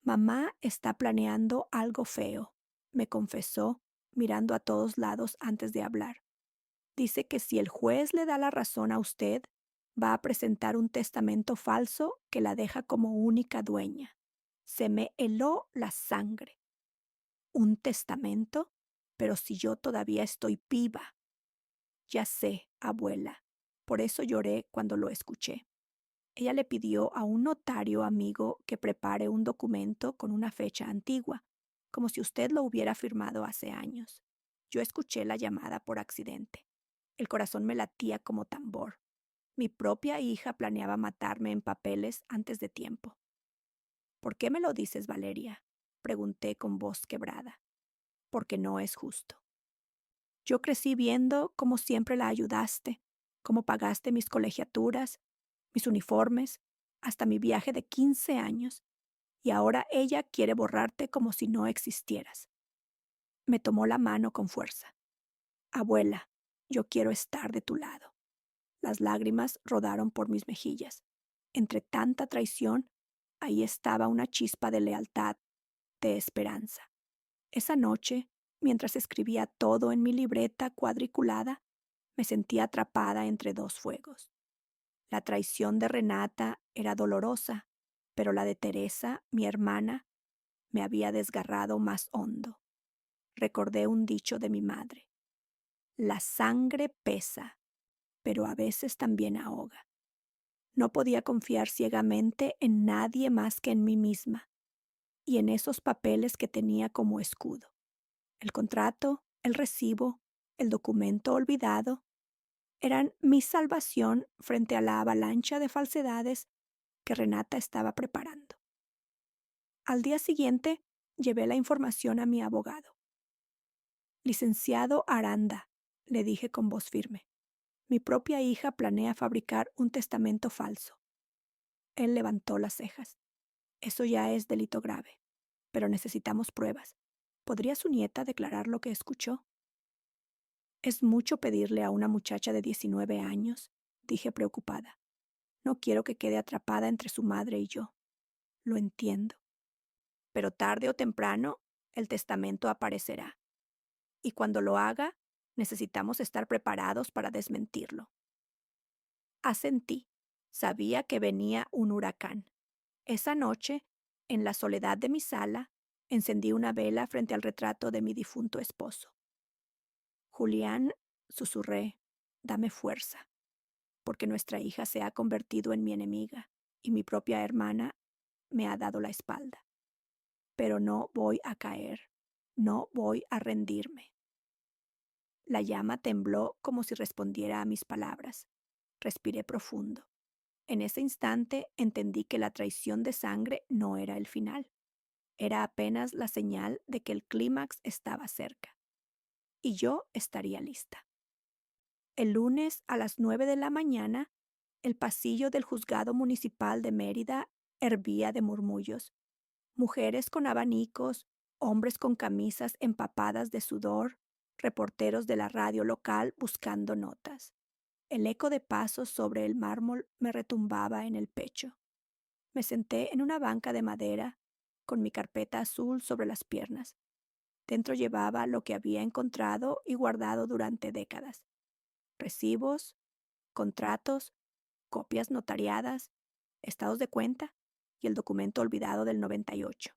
Mamá está planeando algo feo, me confesó, mirando a todos lados antes de hablar. Dice que si el juez le da la razón a usted, va a presentar un testamento falso que la deja como única dueña. Se me heló la sangre. ¿Un testamento? Pero si yo todavía estoy viva. Ya sé, abuela. Por eso lloré cuando lo escuché. Ella le pidió a un notario amigo que prepare un documento con una fecha antigua, como si usted lo hubiera firmado hace años. Yo escuché la llamada por accidente. El corazón me latía como tambor. Mi propia hija planeaba matarme en papeles antes de tiempo. ¿Por qué me lo dices, Valeria?, pregunté con voz quebrada. Porque no es justo. Yo crecí viendo cómo siempre la ayudaste, cómo pagaste mis colegiaturas, mis uniformes, hasta mi viaje de 15 años, y ahora ella quiere borrarte como si no existieras. Me tomó la mano con fuerza. Abuela, yo quiero estar de tu lado. Las lágrimas rodaron por mis mejillas. Entre tanta traición, ahí estaba una chispa de lealtad, de esperanza. Esa noche, mientras escribía todo en mi libreta cuadriculada, me sentía atrapada entre dos fuegos. La traición de Renata era dolorosa, pero la de Teresa, mi hermana, me había desgarrado más hondo. Recordé un dicho de mi madre. La sangre pesa, pero a veces también ahoga. No podía confiar ciegamente en nadie más que en mí misma y en esos papeles que tenía como escudo. El contrato, el recibo, el documento olvidado, eran mi salvación frente a la avalancha de falsedades que Renata estaba preparando. Al día siguiente, llevé la información a mi abogado. Licenciado Aranda, le dije con voz firme, mi propia hija planea fabricar un testamento falso. Él levantó las cejas. Eso ya es delito grave, pero necesitamos pruebas. ¿Podría su nieta declarar lo que escuchó? Es mucho pedirle a una muchacha de 19 años, dije preocupada. No quiero que quede atrapada entre su madre y yo. Lo entiendo. Pero tarde o temprano, el testamento aparecerá. Y cuando lo haga, necesitamos estar preparados para desmentirlo. Asentí. Sabía que venía un huracán. Esa noche, en la soledad de mi sala, encendí una vela frente al retrato de mi difunto esposo. Julián, susurré, dame fuerza, porque nuestra hija se ha convertido en mi enemiga y mi propia hermana me ha dado la espalda. Pero no voy a caer, no voy a rendirme. La llama tembló como si respondiera a mis palabras. Respiré profundo. En ese instante entendí que la traición de sangre no era el final. Era apenas la señal de que el clímax estaba cerca, y yo estaría lista. El lunes a las 9 de la mañana, el pasillo del juzgado municipal de Mérida hervía de murmullos. Mujeres con abanicos, hombres con camisas empapadas de sudor, reporteros de la radio local buscando notas. El eco de pasos sobre el mármol me retumbaba en el pecho. Me senté en una banca de madera, con mi carpeta azul sobre las piernas. Dentro llevaba lo que había encontrado y guardado durante décadas: recibos, contratos, copias notariadas, estados de cuenta y el documento olvidado del 98.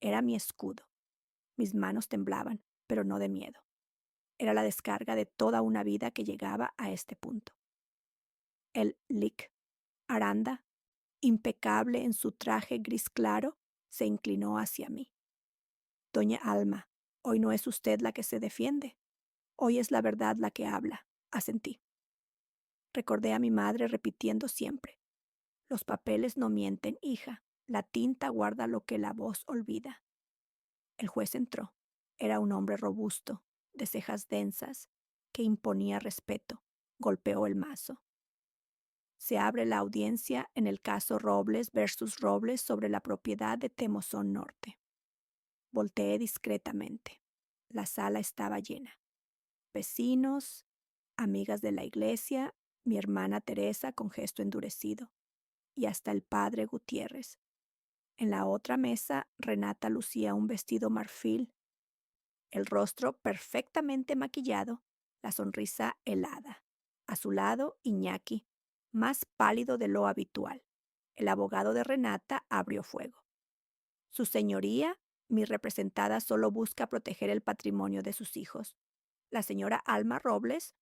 Era mi escudo. Mis manos temblaban, pero no de miedo. Era la descarga de toda una vida que llegaba a este punto. El Lic, Aranda, impecable en su traje gris claro, se inclinó hacia mí. Doña Alma, hoy no es usted la que se defiende. Hoy es la verdad la que habla, asentí. Recordé a mi madre repitiendo siempre: los papeles no mienten, hija. La tinta guarda lo que la voz olvida. El juez entró. Era un hombre robusto, de cejas densas, que imponía respeto. Golpeó el mazo. Se abre la audiencia en el caso Robles versus Robles sobre la propiedad de Temozón Norte. Volteé discretamente. La sala estaba llena. Vecinos, amigas de la iglesia, mi hermana Teresa con gesto endurecido, y hasta el padre Gutiérrez. En la otra mesa, Renata lucía un vestido marfil, el rostro perfectamente maquillado, la sonrisa helada. A su lado, Iñaki, más pálido de lo habitual. El abogado de Renata abrió fuego. Su señoría, mi representada, solo busca proteger el patrimonio de sus hijos. La señora Alma Robles,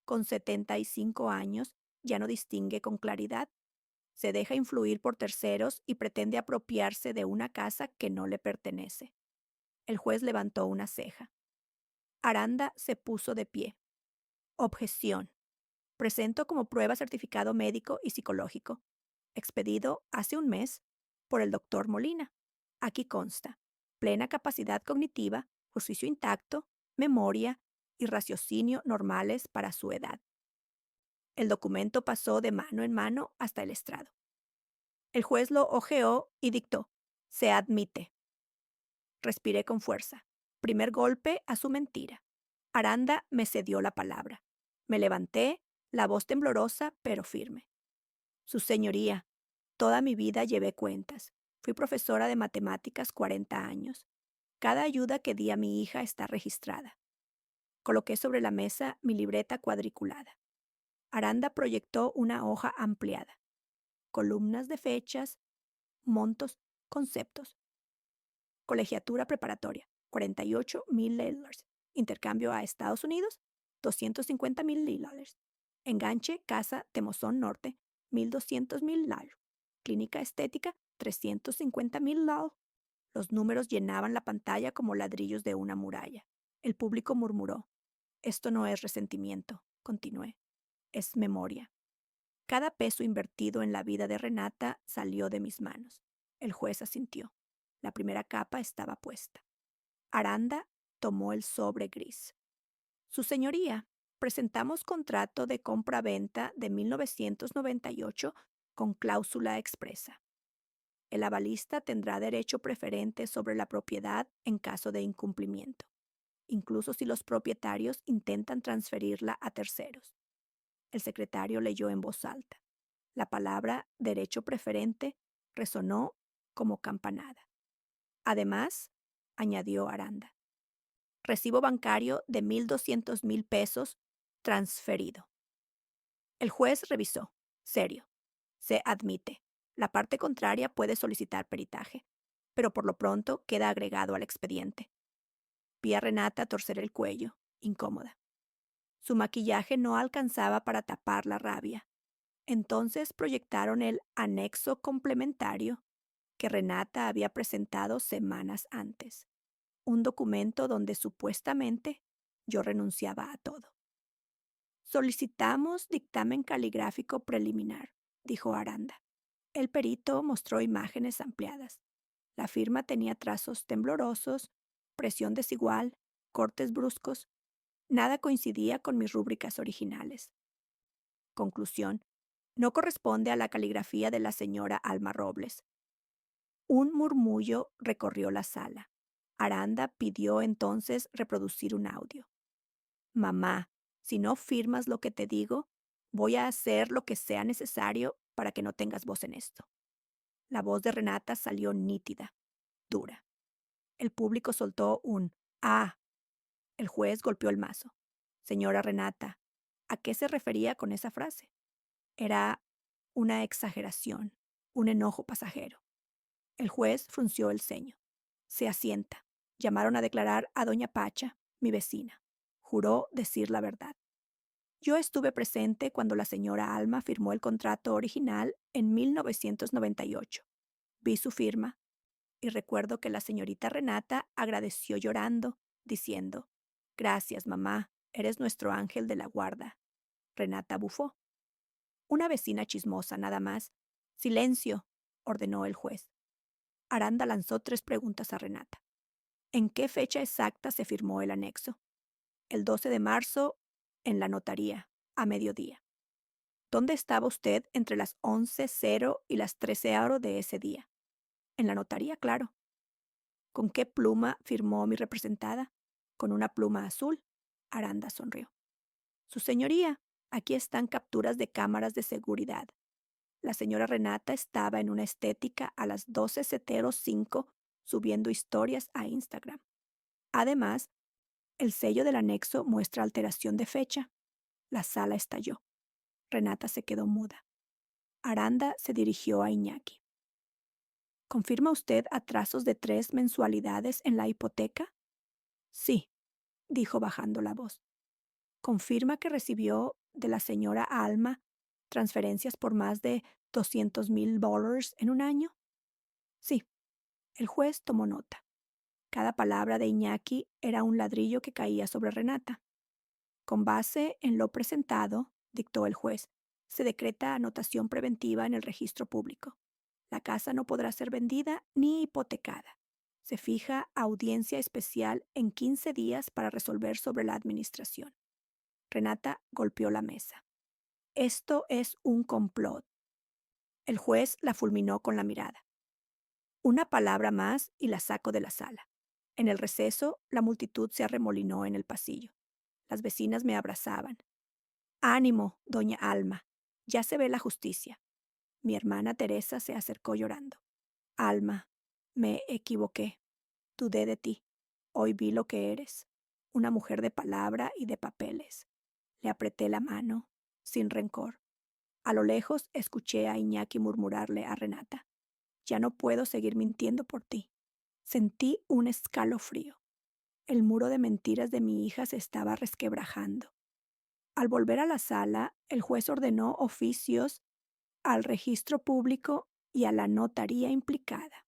con 75 años, ya no distingue con claridad. Se deja influir por terceros y pretende apropiarse de una casa que no le pertenece. El juez levantó una ceja. Aranda se puso de pie. Objeción. Presento como prueba certificado médico y psicológico, expedido hace un mes por el doctor Molina. Aquí consta: plena capacidad cognitiva, juicio intacto, memoria y raciocinio normales para su edad. El documento pasó de mano en mano hasta el estrado. El juez lo hojeó y dictó: se admite. Respiré con fuerza. Primer golpe a su mentira. Aranda me cedió la palabra. Me levanté, la voz temblorosa pero firme. Su señoría, toda mi vida llevé cuentas. Fui profesora de matemáticas 40 años. Cada ayuda que di a mi hija está registrada. Coloqué sobre la mesa mi libreta cuadriculada. Aranda proyectó una hoja ampliada. Columnas de fechas, montos, conceptos. Colegiatura preparatoria, $48,000. Intercambio a Estados Unidos, $250,000. Enganche, casa, Temozón Norte, $1,200,000. Clínica estética, $350,000. Los números llenaban la pantalla como ladrillos de una muralla. El público murmuró: esto no es resentimiento, continué, es memoria. Cada peso invertido en la vida de Renata salió de mis manos. El juez asintió. La primera capa estaba puesta. Aranda tomó el sobre gris. Su señoría, presentamos contrato de compra-venta de 1998 con cláusula expresa. El avalista tendrá derecho preferente sobre la propiedad en caso de incumplimiento, incluso si los propietarios intentan transferirla a terceros. El secretario leyó en voz alta. La palabra derecho preferente resonó como campanada. Además, añadió Aranda, recibo bancario de $1,200,000 transferido. El juez revisó. Serio. Se admite. La parte contraria puede solicitar peritaje, pero por lo pronto queda agregado al expediente. Vi a Renata torcer el cuello, incómoda. Su maquillaje no alcanzaba para tapar la rabia. Entonces proyectaron el anexo complementario que Renata había presentado semanas antes. Un documento donde supuestamente yo renunciaba a todo. Solicitamos dictamen caligráfico preliminar, dijo Aranda. El perito mostró imágenes ampliadas. La firma tenía trazos temblorosos, presión desigual, cortes bruscos. Nada coincidía con mis rúbricas originales. Conclusión: no corresponde a la caligrafía de la señora Alma Robles. Un murmullo recorrió la sala. Aranda pidió entonces reproducir un audio. Mamá, si no firmas lo que te digo, voy a hacer lo que sea necesario para que no tengas voz en esto. La voz de Renata salió nítida, dura. El público soltó un «ah». El juez golpeó el mazo. Señora Renata, ¿a qué se refería con esa frase? Era una exageración, un enojo pasajero. El juez frunció el ceño. Se asienta. Llamaron a declarar a doña Pacha, mi vecina. Juró decir la verdad. Yo estuve presente cuando la señora Alma firmó el contrato original en 1998. Vi su firma y recuerdo que la señorita Renata agradeció llorando, diciendo: «Gracias, mamá, eres nuestro ángel de la guarda». Renata bufó. Una vecina chismosa, nada más. «Silencio», ordenó el juez. Aranda lanzó 3 preguntas a Renata. ¿En qué fecha exacta se firmó el anexo? El 12 de marzo, en la notaría, a mediodía. ¿Dónde estaba usted entre las 11:00 y las 13:00 de ese día? En la notaría, claro. ¿Con qué pluma firmó mi representada? Con una pluma azul. Aranda sonrió. Su señoría, aquí están capturas de cámaras de seguridad. La señora Renata estaba en una estética a las 12:05 subiendo historias a Instagram. Además, el sello del anexo muestra alteración de fecha. La sala estalló. Renata se quedó muda. Aranda se dirigió a Iñaki. ¿Confirma usted atrasos de 3 mensualidades en la hipoteca? Sí, dijo bajando la voz. ¿Confirma que recibió de la señora Alma transferencias por más de $200,000 en un año? Sí. El juez tomó nota. Cada palabra de Iñaki era un ladrillo que caía sobre Renata. Con base en lo presentado, dictó el juez, se decreta anotación preventiva en el registro público. La casa no podrá ser vendida ni hipotecada. Se fija audiencia especial en 15 días para resolver sobre la administración. Renata golpeó la mesa. Esto es un complot. El juez la fulminó con la mirada. Una palabra más y la saco de la sala. En el receso, la multitud se arremolinó en el pasillo. Las vecinas me abrazaban. Ánimo, doña Alma. Ya se ve la justicia. Mi hermana Teresa se acercó llorando. Alma, me equivoqué. Dudé de ti. Hoy vi lo que eres. Una mujer de palabra y de papeles. Le apreté la mano, sin rencor. A lo lejos escuché a Iñaki murmurarle a Renata: «Ya no puedo seguir mintiendo por ti». Sentí un escalofrío. El muro de mentiras de mi hija se estaba resquebrajando. Al volver a la sala, el juez ordenó oficios al registro público y a la notaría implicada.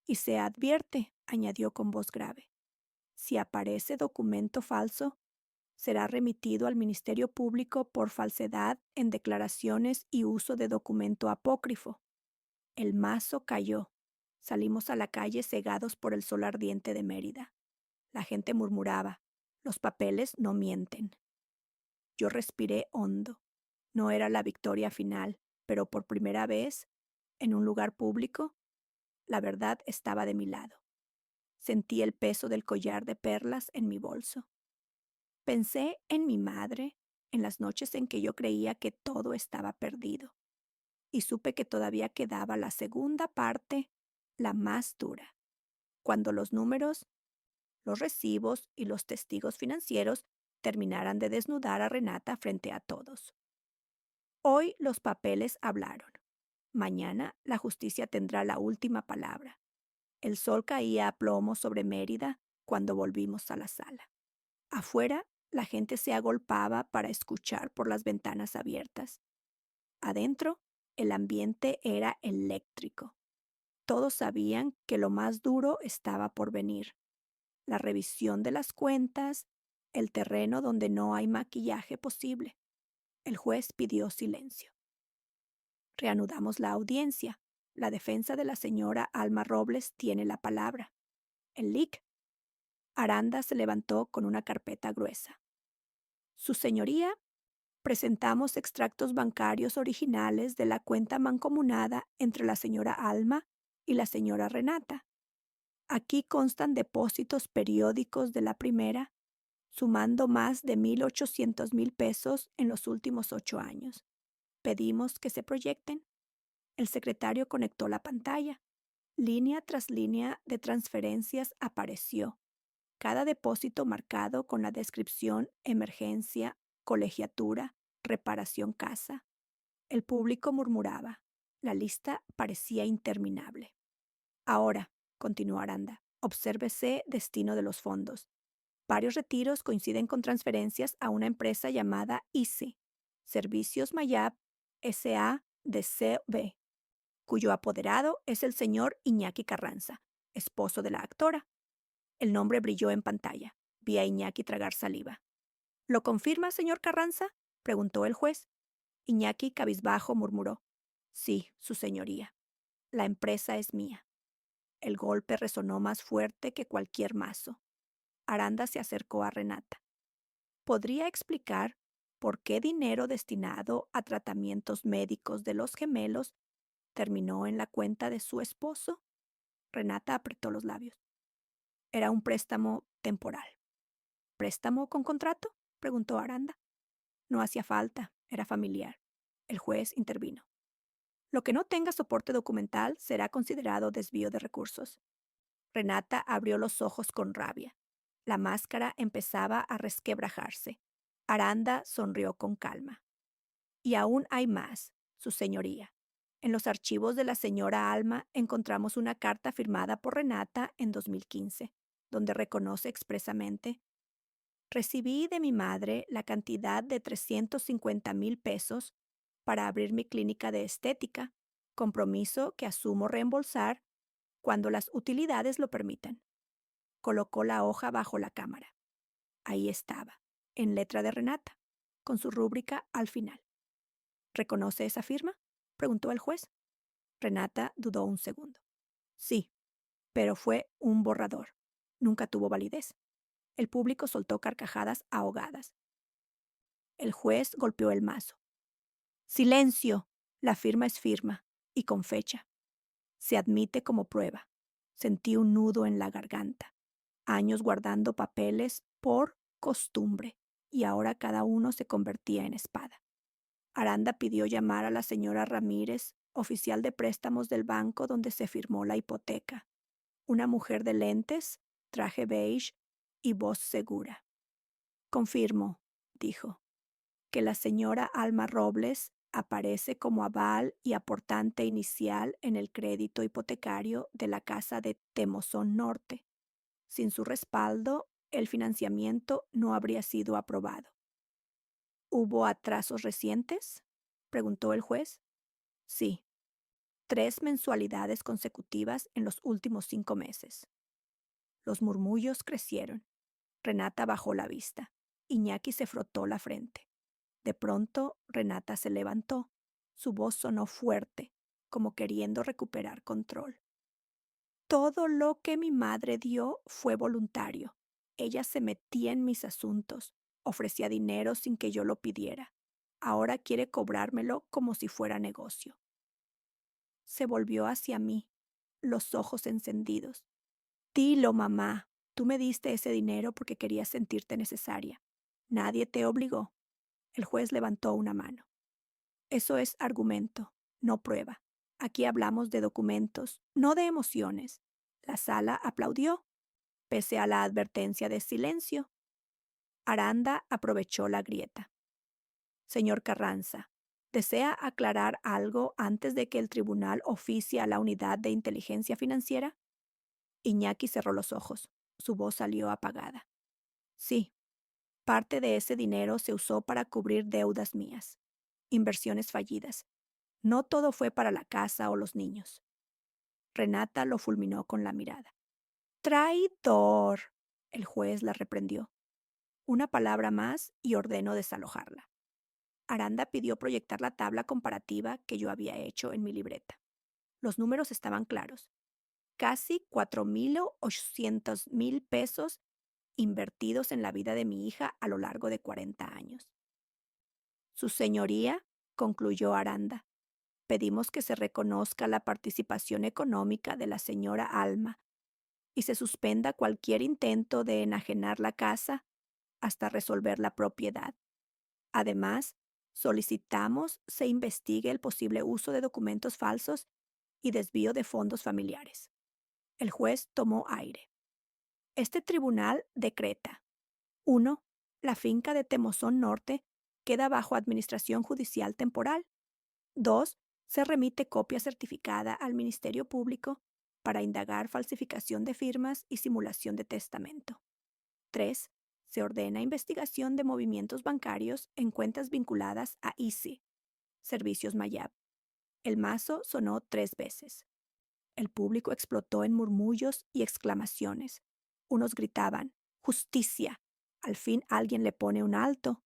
Y se advierte, añadió con voz grave, si aparece documento falso, será remitido al Ministerio Público por falsedad en declaraciones y uso de documento apócrifo. El mazo cayó. Salimos a la calle cegados por el sol ardiente de Mérida. La gente murmuraba: «Los papeles no mienten». Yo respiré hondo. No era la victoria final, pero por primera vez, en un lugar público, la verdad estaba de mi lado. Sentí el peso del collar de perlas en mi bolso. Pensé en mi madre, en las noches en que yo creía que todo estaba perdido, y supe que todavía quedaba la segunda parte, la más dura, cuando los números, los recibos y los testigos financieros terminaran de desnudar a Renata frente a todos. Hoy los papeles hablaron. Mañana la justicia tendrá la última palabra. El sol caía a plomo sobre Mérida cuando volvimos a la sala. Afuera, la gente se agolpaba para escuchar por las ventanas abiertas. Adentro, el ambiente era eléctrico. Todos sabían que lo más duro estaba por venir. La revisión de las cuentas, el terreno donde no hay maquillaje posible. El juez pidió silencio. Reanudamos la audiencia. la defensa de la señora Alma Robles tiene la palabra. El LIC. Aranda se levantó con una carpeta gruesa. Su señoría, presentamos extractos bancarios originales de la cuenta mancomunada entre la señora Alma y la señora Renata. Aquí constan depósitos periódicos de la primera, sumando más de 1,800,000 pesos en los últimos 8 años. Pedimos que se proyecten. El secretario conectó la pantalla. Línea tras línea de transferencias apareció, cada depósito marcado con la descripción emergencia, colegiatura, reparación casa. El público murmuraba. La lista parecía interminable. Ahora, continuó Aranda, obsérvese destino de los fondos. Varios retiros coinciden con transferencias a una empresa llamada ICE, Servicios Mayab S.A. de C.B., cuyo apoderado es el señor Iñaki Carranza, esposo de la actora. El nombre brilló en pantalla. Vi a Iñaki tragar saliva. ¿Lo confirma, señor Carranza?, preguntó el juez. Iñaki, cabizbajo, murmuró. Sí, su señoría. La empresa es mía. El golpe resonó más fuerte que cualquier mazo. Aranda se acercó a Renata. ¿Podría explicar por qué dinero destinado a tratamientos médicos de los gemelos terminó en la cuenta de su esposo? Renata apretó los labios. Era un préstamo temporal. ¿Préstamo con contrato?, preguntó Aranda. No hacía falta, era familiar. El juez intervino. Lo que no tenga soporte documental será considerado desvío de recursos. Renata abrió los ojos con rabia. La máscara empezaba a resquebrajarse. Aranda sonrió con calma. Y aún hay más, su señoría. En los archivos de la señora Alma encontramos una carta firmada por Renata en 2015, donde reconoce expresamente: recibí de mi madre la cantidad de 350,000 pesos para abrir mi clínica de estética, compromiso que asumo reembolsar cuando las utilidades lo permitan. Colocó la hoja bajo la cámara. Ahí estaba, en letra de Renata, con su rúbrica al final. ¿Reconoce esa firma?, preguntó el juez. Renata dudó un segundo. Sí, pero fue un borrador. Nunca tuvo validez. El público soltó carcajadas ahogadas. El juez golpeó el mazo. Silencio. La firma es firma, y con fecha. Se admite como prueba. Sentí un nudo en la garganta. Años guardando papeles por costumbre, y ahora cada uno se convertía en espada. Aranda pidió llamar a la señora Ramírez, oficial de préstamos del banco donde se firmó la hipoteca. Una mujer de lentes, traje beige y voz segura. Confirmo, dijo, que la señora Alma Robles aparece como aval y aportante inicial en el crédito hipotecario de la casa de Temozón Norte. Sin su respaldo, el financiamiento no habría sido aprobado. ¿Hubo atrasos recientes?, preguntó el juez. Sí, 3 mensualidades consecutivas en los últimos 5 meses. Los murmullos crecieron. Renata bajó la vista. Iñaki se frotó la frente. De pronto, Renata se levantó. Su voz sonó fuerte, como queriendo recuperar control. Todo lo que mi madre dio fue voluntario. Ella se metía en mis asuntos, ofrecía dinero sin que yo lo pidiera. Ahora quiere cobrármelo como si fuera negocio. Se volvió hacia mí, los ojos encendidos. Dilo, mamá, tú me diste ese dinero porque querías sentirte necesaria. Nadie te obligó. El juez levantó una mano. Eso es argumento, no prueba. Aquí hablamos de documentos, no de emociones. La sala aplaudió, pese a la advertencia de silencio. Aranda aprovechó la grieta. Señor Carranza, ¿desea aclarar algo antes de que el tribunal oficie a la unidad de inteligencia financiera? Iñaki cerró los ojos. Su voz salió apagada. Sí, parte de ese dinero se usó para cubrir deudas mías, inversiones fallidas. No todo fue para la casa o los niños. Renata lo fulminó con la mirada. ¡Traidor!, el juez la reprendió. Una palabra más y ordenó desalojarla. Aranda pidió proyectar la tabla comparativa que yo había hecho en mi libreta. Los números estaban claros. Casi 4.800.000 pesos invertidos en la vida de mi hija a lo largo de 40 años. Su señoría, concluyó Aranda, pedimos que se reconozca la participación económica de la señora Alma y se suspenda cualquier intento de enajenar la casa hasta resolver la propiedad. Además, solicitamos se investigue el posible uso de documentos falsos y desvío de fondos familiares. El juez tomó aire. Este tribunal decreta: 1. La finca de Temozón Norte queda bajo administración judicial temporal. 2. Se remite copia certificada al Ministerio Público para indagar falsificación de firmas y simulación de testamento. 3. Se ordena investigación de movimientos bancarios en cuentas vinculadas a ICI, Servicios Mayab. El mazo sonó 3 veces. El público explotó en murmullos y exclamaciones. Unos gritaban: ¡Justicia! Al fin alguien le pone un alto.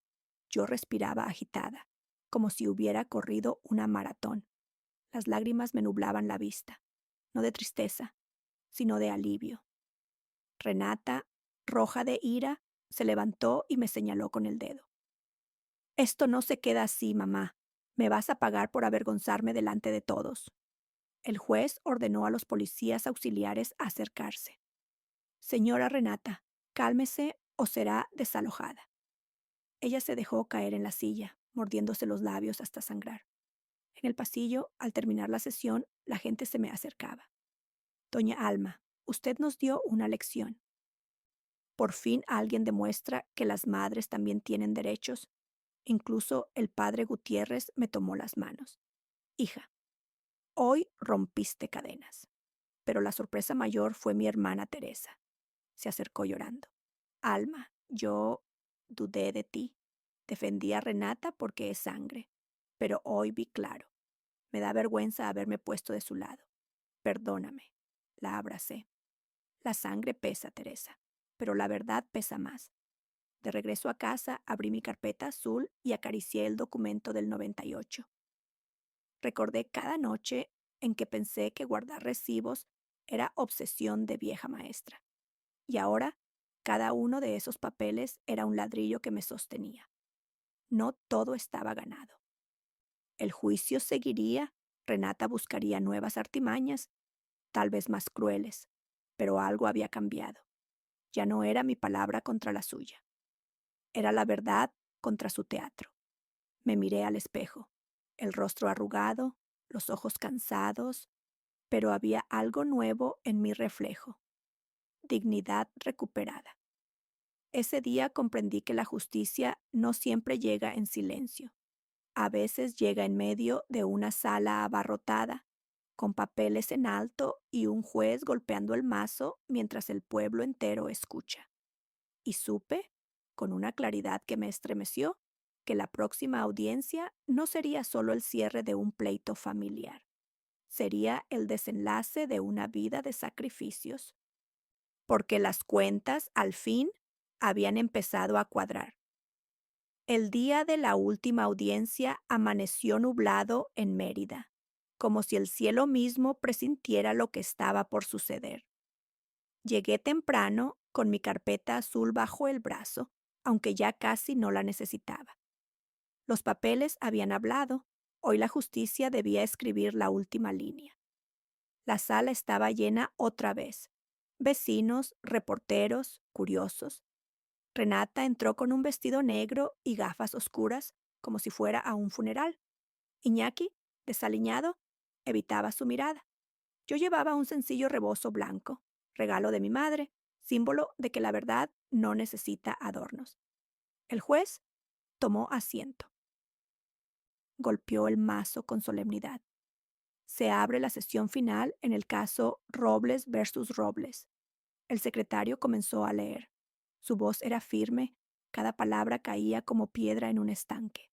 Yo respiraba agitada, como si hubiera corrido una maratón. Las lágrimas me nublaban la vista, no de tristeza, sino de alivio. Renata, roja de ira, se levantó y me señaló con el dedo. Esto no se queda así, mamá. Me vas a pagar por avergonzarme delante de todos. El juez ordenó a los policías auxiliares acercarse. Señora Renata, cálmese o será desalojada. Ella se dejó caer en la silla, mordiéndose los labios hasta sangrar. En el pasillo, al terminar la sesión, la gente se me acercaba. Doña Alma, usted nos dio una lección. Por fin alguien demuestra que las madres también tienen derechos. Incluso el padre Gutiérrez me tomó las manos. Hija, hoy rompiste cadenas. Pero la sorpresa mayor fue mi hermana Teresa. Se acercó llorando. Alma, yo dudé de ti. Defendí a Renata porque es sangre. Pero hoy vi claro. Me da vergüenza haberme puesto de su lado. Perdóname. La abracé. La sangre pesa, Teresa, pero la verdad pesa más. De regreso a casa, abrí mi carpeta azul y acaricié el documento del 98. Recordé cada noche en que pensé que guardar recibos era obsesión de vieja maestra. Y ahora, cada uno de esos papeles era un ladrillo que me sostenía. No todo estaba ganado. El juicio seguiría, Renata buscaría nuevas artimañas, tal vez más crueles, pero algo había cambiado. Ya no era mi palabra contra la suya. Era la verdad contra su teatro. Me miré al espejo, el rostro arrugado, los ojos cansados, pero había algo nuevo en mi reflejo. Dignidad recuperada. Ese día comprendí que la justicia no siempre llega en silencio. A veces llega en medio de una sala abarrotada, con papeles en alto y un juez golpeando el mazo mientras el pueblo entero escucha. Y supe, con una claridad que me estremeció, que la próxima audiencia no sería solo el cierre de un pleito familiar, sería el desenlace de una vida de sacrificios, porque las cuentas, al fin, habían empezado a cuadrar. El día de la última audiencia amaneció nublado en Mérida, como si el cielo mismo presintiera lo que estaba por suceder. Llegué temprano con mi carpeta azul bajo el brazo, aunque ya casi no la necesitaba. Los papeles habían hablado, hoy la justicia debía escribir la última línea. La sala estaba llena otra vez. Vecinos, reporteros, curiosos. Renata entró con un vestido negro y gafas oscuras, como si fuera a un funeral. Iñaki, desaliñado, evitaba su mirada. Yo llevaba un sencillo rebozo blanco, regalo de mi madre, símbolo de que la verdad no necesita adornos. El juez tomó asiento. Golpeó el mazo con solemnidad. Se abre la sesión final en el caso Robles versus Robles. El secretario comenzó a leer. Su voz era firme, cada palabra caía como piedra en un estanque.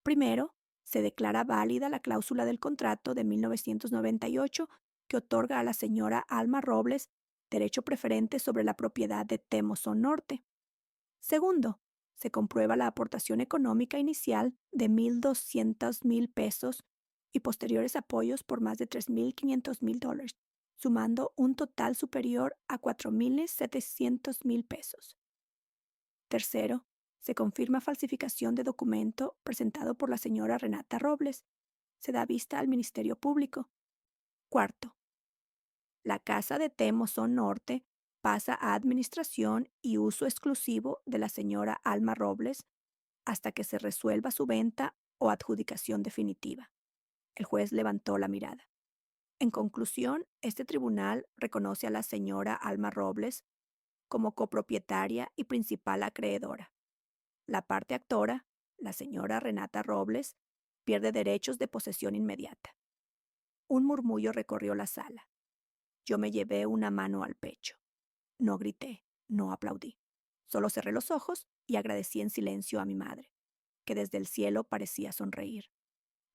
Primero, se declara válida la cláusula del contrato de 1998 que otorga a la señora Alma Robles derecho preferente sobre la propiedad de Temozón Norte. Segundo, se comprueba la aportación económica inicial de 1.200.000 pesos y posteriores apoyos por más de $3,500,000, sumando un total superior a $4,700,000. Tercero, se confirma falsificación de documento presentado por la señora Renata Robles. Se da vista al Ministerio Público. Cuarto, la casa de Temozón Norte pasa a administración y uso exclusivo de la señora Alma Robles hasta que se resuelva su venta o adjudicación definitiva. El juez levantó la mirada. En conclusión, este tribunal reconoce a la señora Alma Robles como copropietaria y principal acreedora. La parte actora, la señora Renata Robles, pierde derechos de posesión inmediata. Un murmullo recorrió la sala. Yo me llevé una mano al pecho. No grité, no aplaudí. Solo cerré los ojos y agradecí en silencio a mi madre, que desde el cielo parecía sonreír.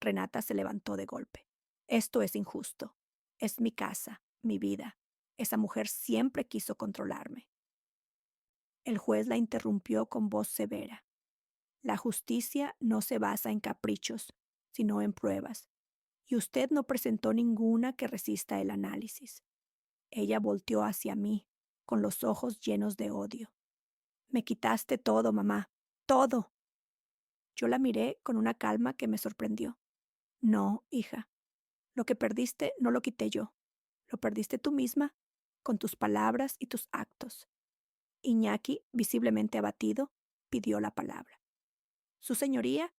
Renata se levantó de golpe. Esto es injusto. Es mi casa, mi vida. Esa mujer siempre quiso controlarme. El juez la interrumpió con voz severa. La justicia no se basa en caprichos, sino en pruebas, y usted no presentó ninguna que resista el análisis. Ella volteó hacia mí, con los ojos llenos de odio. Me quitaste todo, mamá, todo. Yo la miré con una calma que me sorprendió. No, hija, lo que perdiste no lo quité yo. Lo perdiste tú misma, con tus palabras y tus actos. Iñaki, visiblemente abatido, pidió la palabra. Su señoría,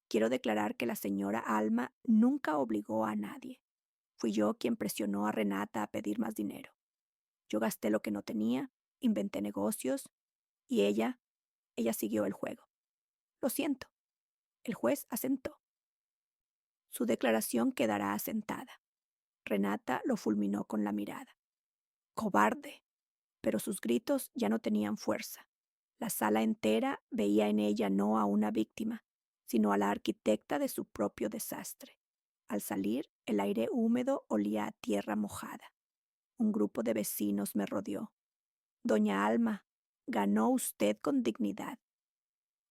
quiero declarar que la señora Alma nunca obligó a nadie. Fui yo quien presionó a Renata a pedir más dinero. Yo gasté lo que no tenía, inventé negocios, y ella siguió el juego. Lo siento. El juez asentó. Su declaración quedará asentada. Renata lo fulminó con la mirada. ¡Cobarde! Pero sus gritos ya no tenían fuerza. La sala entera veía en ella no a una víctima, sino a la arquitecta de su propio desastre. Al salir, el aire húmedo olía a tierra mojada. Un grupo de vecinos me rodeó. Doña Alma, ganó usted con dignidad.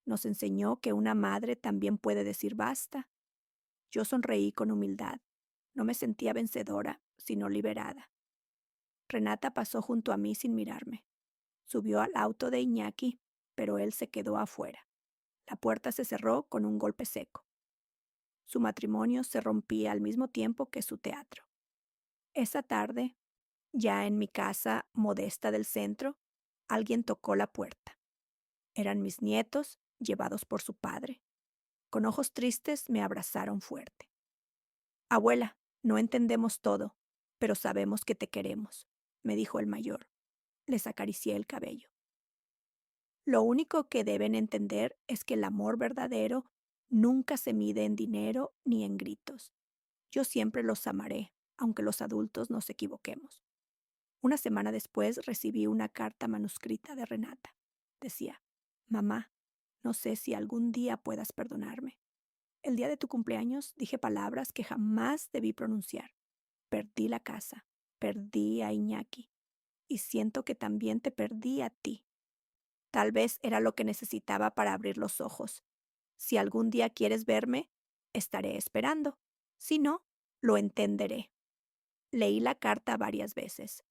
Nos enseñó que una madre también puede decir basta. Yo sonreí con humildad. No me sentía vencedora, sino liberada. Renata pasó junto a mí sin mirarme. Subió al auto de Iñaki, pero él se quedó afuera. La puerta se cerró con un golpe seco. Su matrimonio se rompía al mismo tiempo que su teatro. Esa tarde, ya en mi casa modesta del centro, alguien tocó la puerta. Eran mis nietos, llevados por su padre. Con ojos tristes me abrazaron fuerte. Abuela, no entendemos todo, pero sabemos que te queremos, me dijo el mayor. Les acaricié el cabello. Lo único que deben entender es que el amor verdadero nunca se mide en dinero ni en gritos. Yo siempre los amaré, aunque los adultos nos equivoquemos. Una semana después recibí una carta manuscrita de Renata. Decía: Mamá, no sé si algún día puedas perdonarme. El día de tu cumpleaños dije palabras que jamás debí pronunciar. Perdí la casa, perdí a Iñaki, y siento que también te perdí a ti. Tal vez era lo que necesitaba para abrir los ojos. Si algún día quieres verme, estaré esperando. Si no, lo entenderé. Leí la carta varias veces.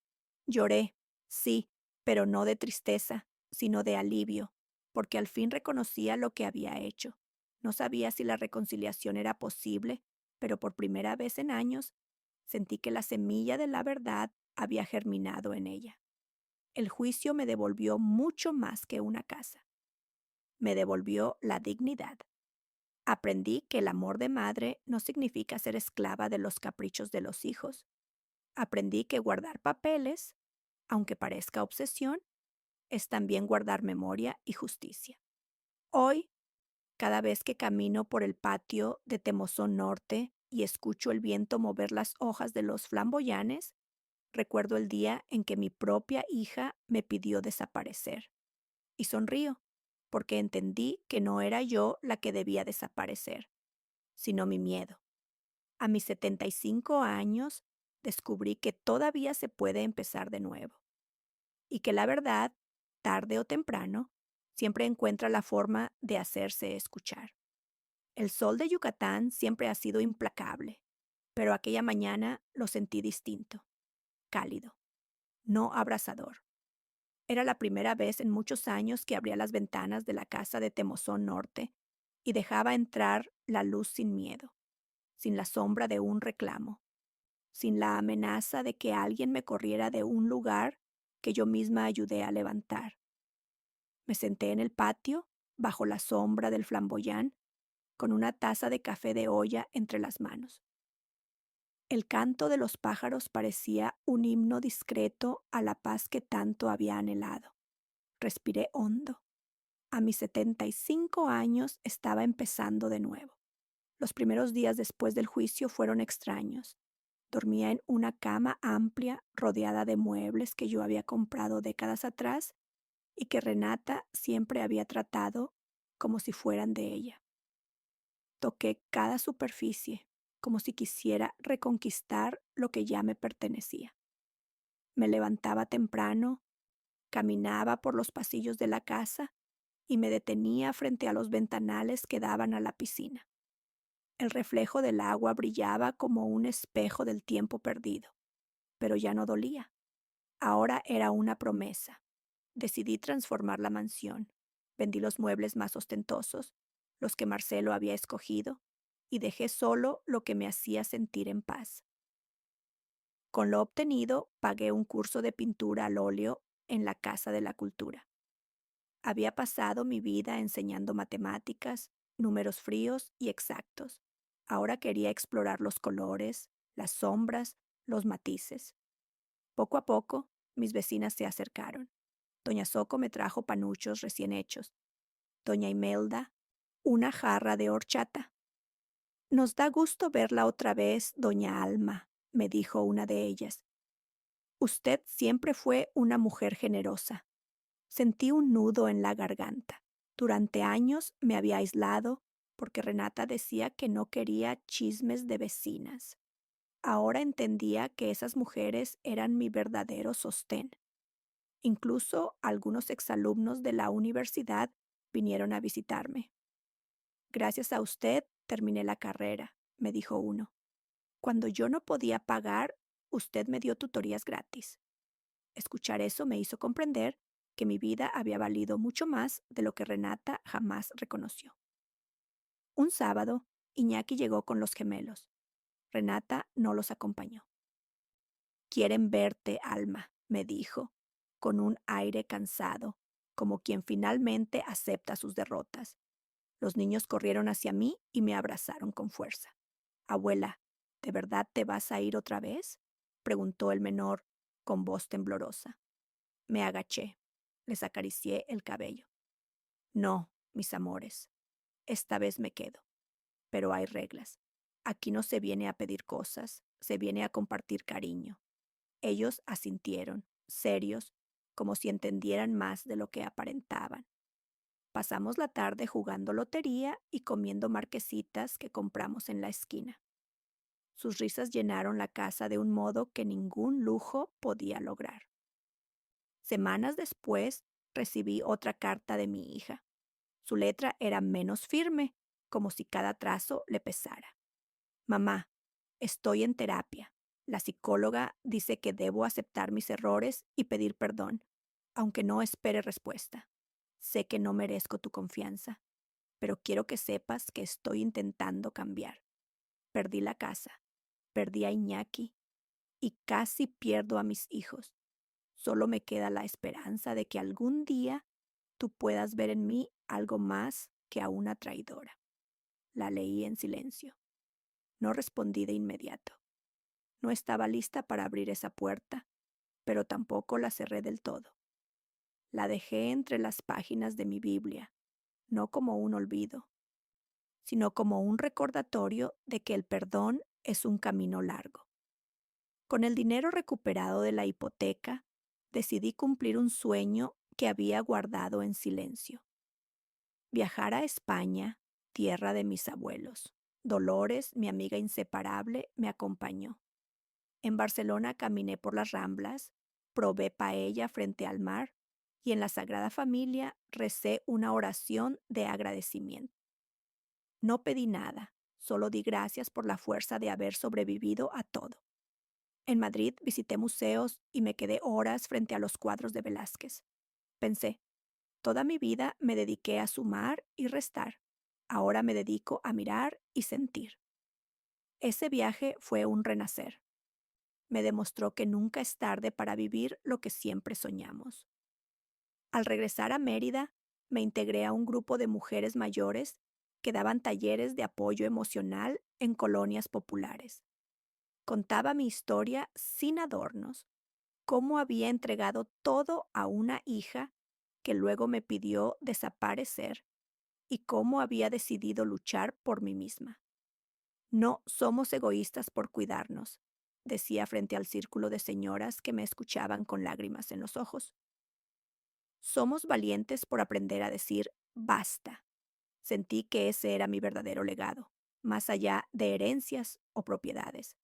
Lloré, sí, pero no de tristeza, sino de alivio, porque al fin reconocía lo que había hecho. No sabía si la reconciliación era posible, pero por primera vez en años sentí que la semilla de la verdad había germinado en ella. El juicio me devolvió mucho más que una casa. Me devolvió la dignidad. Aprendí que el amor de madre no significa ser esclava de los caprichos de los hijos. Aprendí que guardar papeles, aunque parezca obsesión, es también guardar memoria y justicia. Hoy, cada vez que camino por el patio de Temozón Norte y escucho el viento mover las hojas de los flamboyanes, recuerdo el día en que mi propia hija me pidió desaparecer. Y sonrío, porque entendí que no era yo la que debía desaparecer, sino mi miedo. A mis 75 años, descubrí que todavía se puede empezar de nuevo. Y que la verdad, tarde o temprano, siempre encuentra la forma de hacerse escuchar. El sol de Yucatán siempre ha sido implacable. Pero aquella mañana lo sentí distinto, cálido, no abrasador. Era la primera vez en muchos años que abría las ventanas de la casa de Temozón Norte y dejaba entrar la luz sin miedo, sin la sombra de un reclamo, sin la amenaza de que alguien me corriera de un lugar que yo misma ayudé a levantar. Me senté en el patio, bajo la sombra del flamboyán, con una taza de café de olla entre las manos. El canto de los pájaros parecía un himno discreto a la paz que tanto había anhelado. Respiré hondo. A mis 75 años estaba empezando de nuevo. Los primeros días después del juicio fueron extraños. Dormía en una cama amplia rodeada de muebles que yo había comprado décadas atrás y que Renata siempre había tratado como si fueran de ella. Toqué cada superficie, como si quisiera reconquistar lo que ya me pertenecía. Me levantaba temprano, caminaba por los pasillos de la casa y me detenía frente a los ventanales que daban a la piscina. El reflejo del agua brillaba como un espejo del tiempo perdido, pero ya no dolía. Ahora era una promesa. Decidí transformar la mansión. Vendí los muebles más ostentosos, los que Marcelo había escogido, y dejé solo lo que me hacía sentir en paz. Con lo obtenido, pagué un curso de pintura al óleo en la Casa de la Cultura. Había pasado mi vida enseñando matemáticas, números fríos y exactos. Ahora quería explorar los colores, las sombras, los matices. Poco a poco, mis vecinas se acercaron. Doña Soco me trajo panuchos recién hechos. Doña Imelda, una jarra de horchata. Nos da gusto verla otra vez, doña Alma, me dijo una de ellas. Usted siempre fue una mujer generosa. Sentí un nudo en la garganta. Durante años me había aislado porque Renata decía que no quería chismes de vecinas. Ahora entendía que esas mujeres eran mi verdadero sostén. Incluso algunos exalumnos de la universidad vinieron a visitarme. Gracias a usted terminé la carrera, me dijo uno. Cuando yo no podía pagar, usted me dio tutorías gratis. Escuchar eso me hizo comprender que mi vida había valido mucho más de lo que Renata jamás reconoció. Un sábado, Iñaki llegó con los gemelos. Renata no los acompañó. Quieren verte, Alma, me dijo, con un aire cansado, como quien finalmente acepta sus derrotas. Los niños corrieron hacia mí y me abrazaron con fuerza. Abuela, ¿de verdad te vas a ir otra vez? Preguntó el menor con voz temblorosa. Me agaché. Les acaricié el cabello. No, mis amores. Esta vez me quedo. Pero hay reglas. Aquí no se viene a pedir cosas, se viene a compartir cariño. Ellos asintieron, serios, como si entendieran más de lo que aparentaban. Pasamos la tarde jugando lotería y comiendo marquesitas que compramos en la esquina. Sus risas llenaron la casa de un modo que ningún lujo podía lograr. Semanas después recibí otra carta de mi hija. Su letra era menos firme, como si cada trazo le pesara. Mamá, estoy en terapia. La psicóloga dice que debo aceptar mis errores y pedir perdón, aunque no espere respuesta. Sé que no merezco tu confianza, pero quiero que sepas que estoy intentando cambiar. Perdí la casa, perdí a Iñaki y casi pierdo a mis hijos. Solo me queda la esperanza de que algún día tú puedas ver en mí algo más que a una traidora. La leí en silencio. No respondí de inmediato. No estaba lista para abrir esa puerta, pero tampoco la cerré del todo. La dejé entre las páginas de mi Biblia, no como un olvido, sino como un recordatorio de que el perdón es un camino largo. Con el dinero recuperado de la hipoteca, decidí cumplir un sueño que había guardado en silencio. Viajar a España, tierra de mis abuelos. Dolores, mi amiga inseparable, me acompañó. En Barcelona caminé por las Ramblas, probé paella frente al mar y en la Sagrada Familia recé una oración de agradecimiento. No pedí nada, solo di gracias por la fuerza de haber sobrevivido a todo. En Madrid visité museos y me quedé horas frente a los cuadros de Velázquez. Pensé, toda mi vida me dediqué a sumar y restar. Ahora me dedico a mirar y sentir. Ese viaje fue un renacer. Me demostró que nunca es tarde para vivir lo que siempre soñamos. Al regresar a Mérida, me integré a un grupo de mujeres mayores que daban talleres de apoyo emocional en colonias populares. Contaba mi historia sin adornos, cómo había entregado todo a una hija que luego me pidió desaparecer y cómo había decidido luchar por mí misma. No somos egoístas por cuidarnos, decía frente al círculo de señoras que me escuchaban con lágrimas en los ojos. Somos valientes por aprender a decir basta. Sentí que ese era mi verdadero legado, más allá de herencias o propiedades,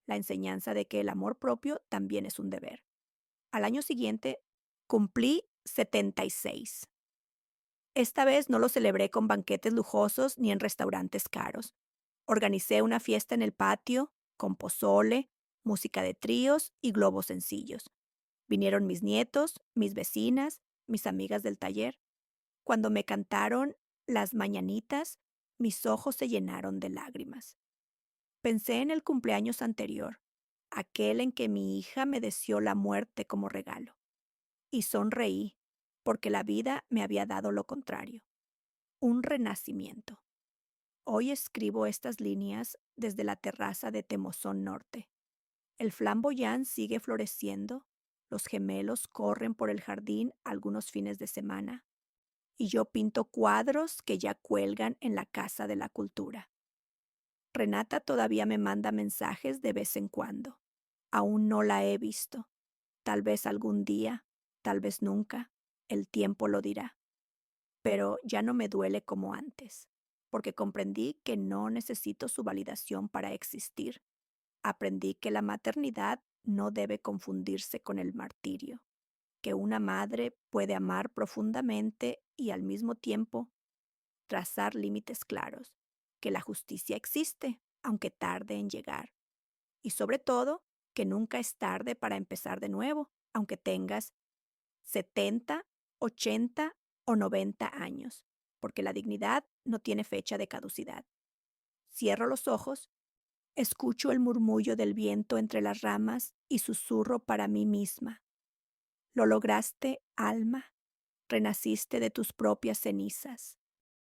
la enseñanza de que el amor propio también es un deber. Al año siguiente cumplí 76. Esta vez no lo celebré con banquetes lujosos ni en restaurantes caros. Organicé una fiesta en el patio, con pozole, música de tríos y globos sencillos. Vinieron mis nietos, mis vecinas, mis amigas del taller. Cuando me cantaron las mañanitas, mis ojos se llenaron de lágrimas. Pensé en el cumpleaños anterior, aquel en que mi hija me deseó la muerte como regalo, y sonreí, porque la vida me había dado lo contrario, un renacimiento. Hoy escribo estas líneas desde la terraza de Temozón Norte. El flamboyán sigue floreciendo, los gemelos corren por el jardín algunos fines de semana, y yo pinto cuadros que ya cuelgan en la Casa de la Cultura. Renata todavía me manda mensajes de vez en cuando. Aún no la he visto. Tal vez algún día, tal vez nunca, el tiempo lo dirá. Pero ya no me duele como antes, porque comprendí que no necesito su validación para existir. Aprendí que la maternidad no debe confundirse con el martirio, que una madre puede amar profundamente y al mismo tiempo trazar límites claros, que la justicia existe, aunque tarde en llegar, y sobre todo, que nunca es tarde para empezar de nuevo, aunque tengas 70, 80 o 90 años, porque la dignidad no tiene fecha de caducidad. Cierro los ojos, escucho el murmullo del viento entre las ramas y susurro para mí misma. Lo lograste, alma, renaciste de tus propias cenizas.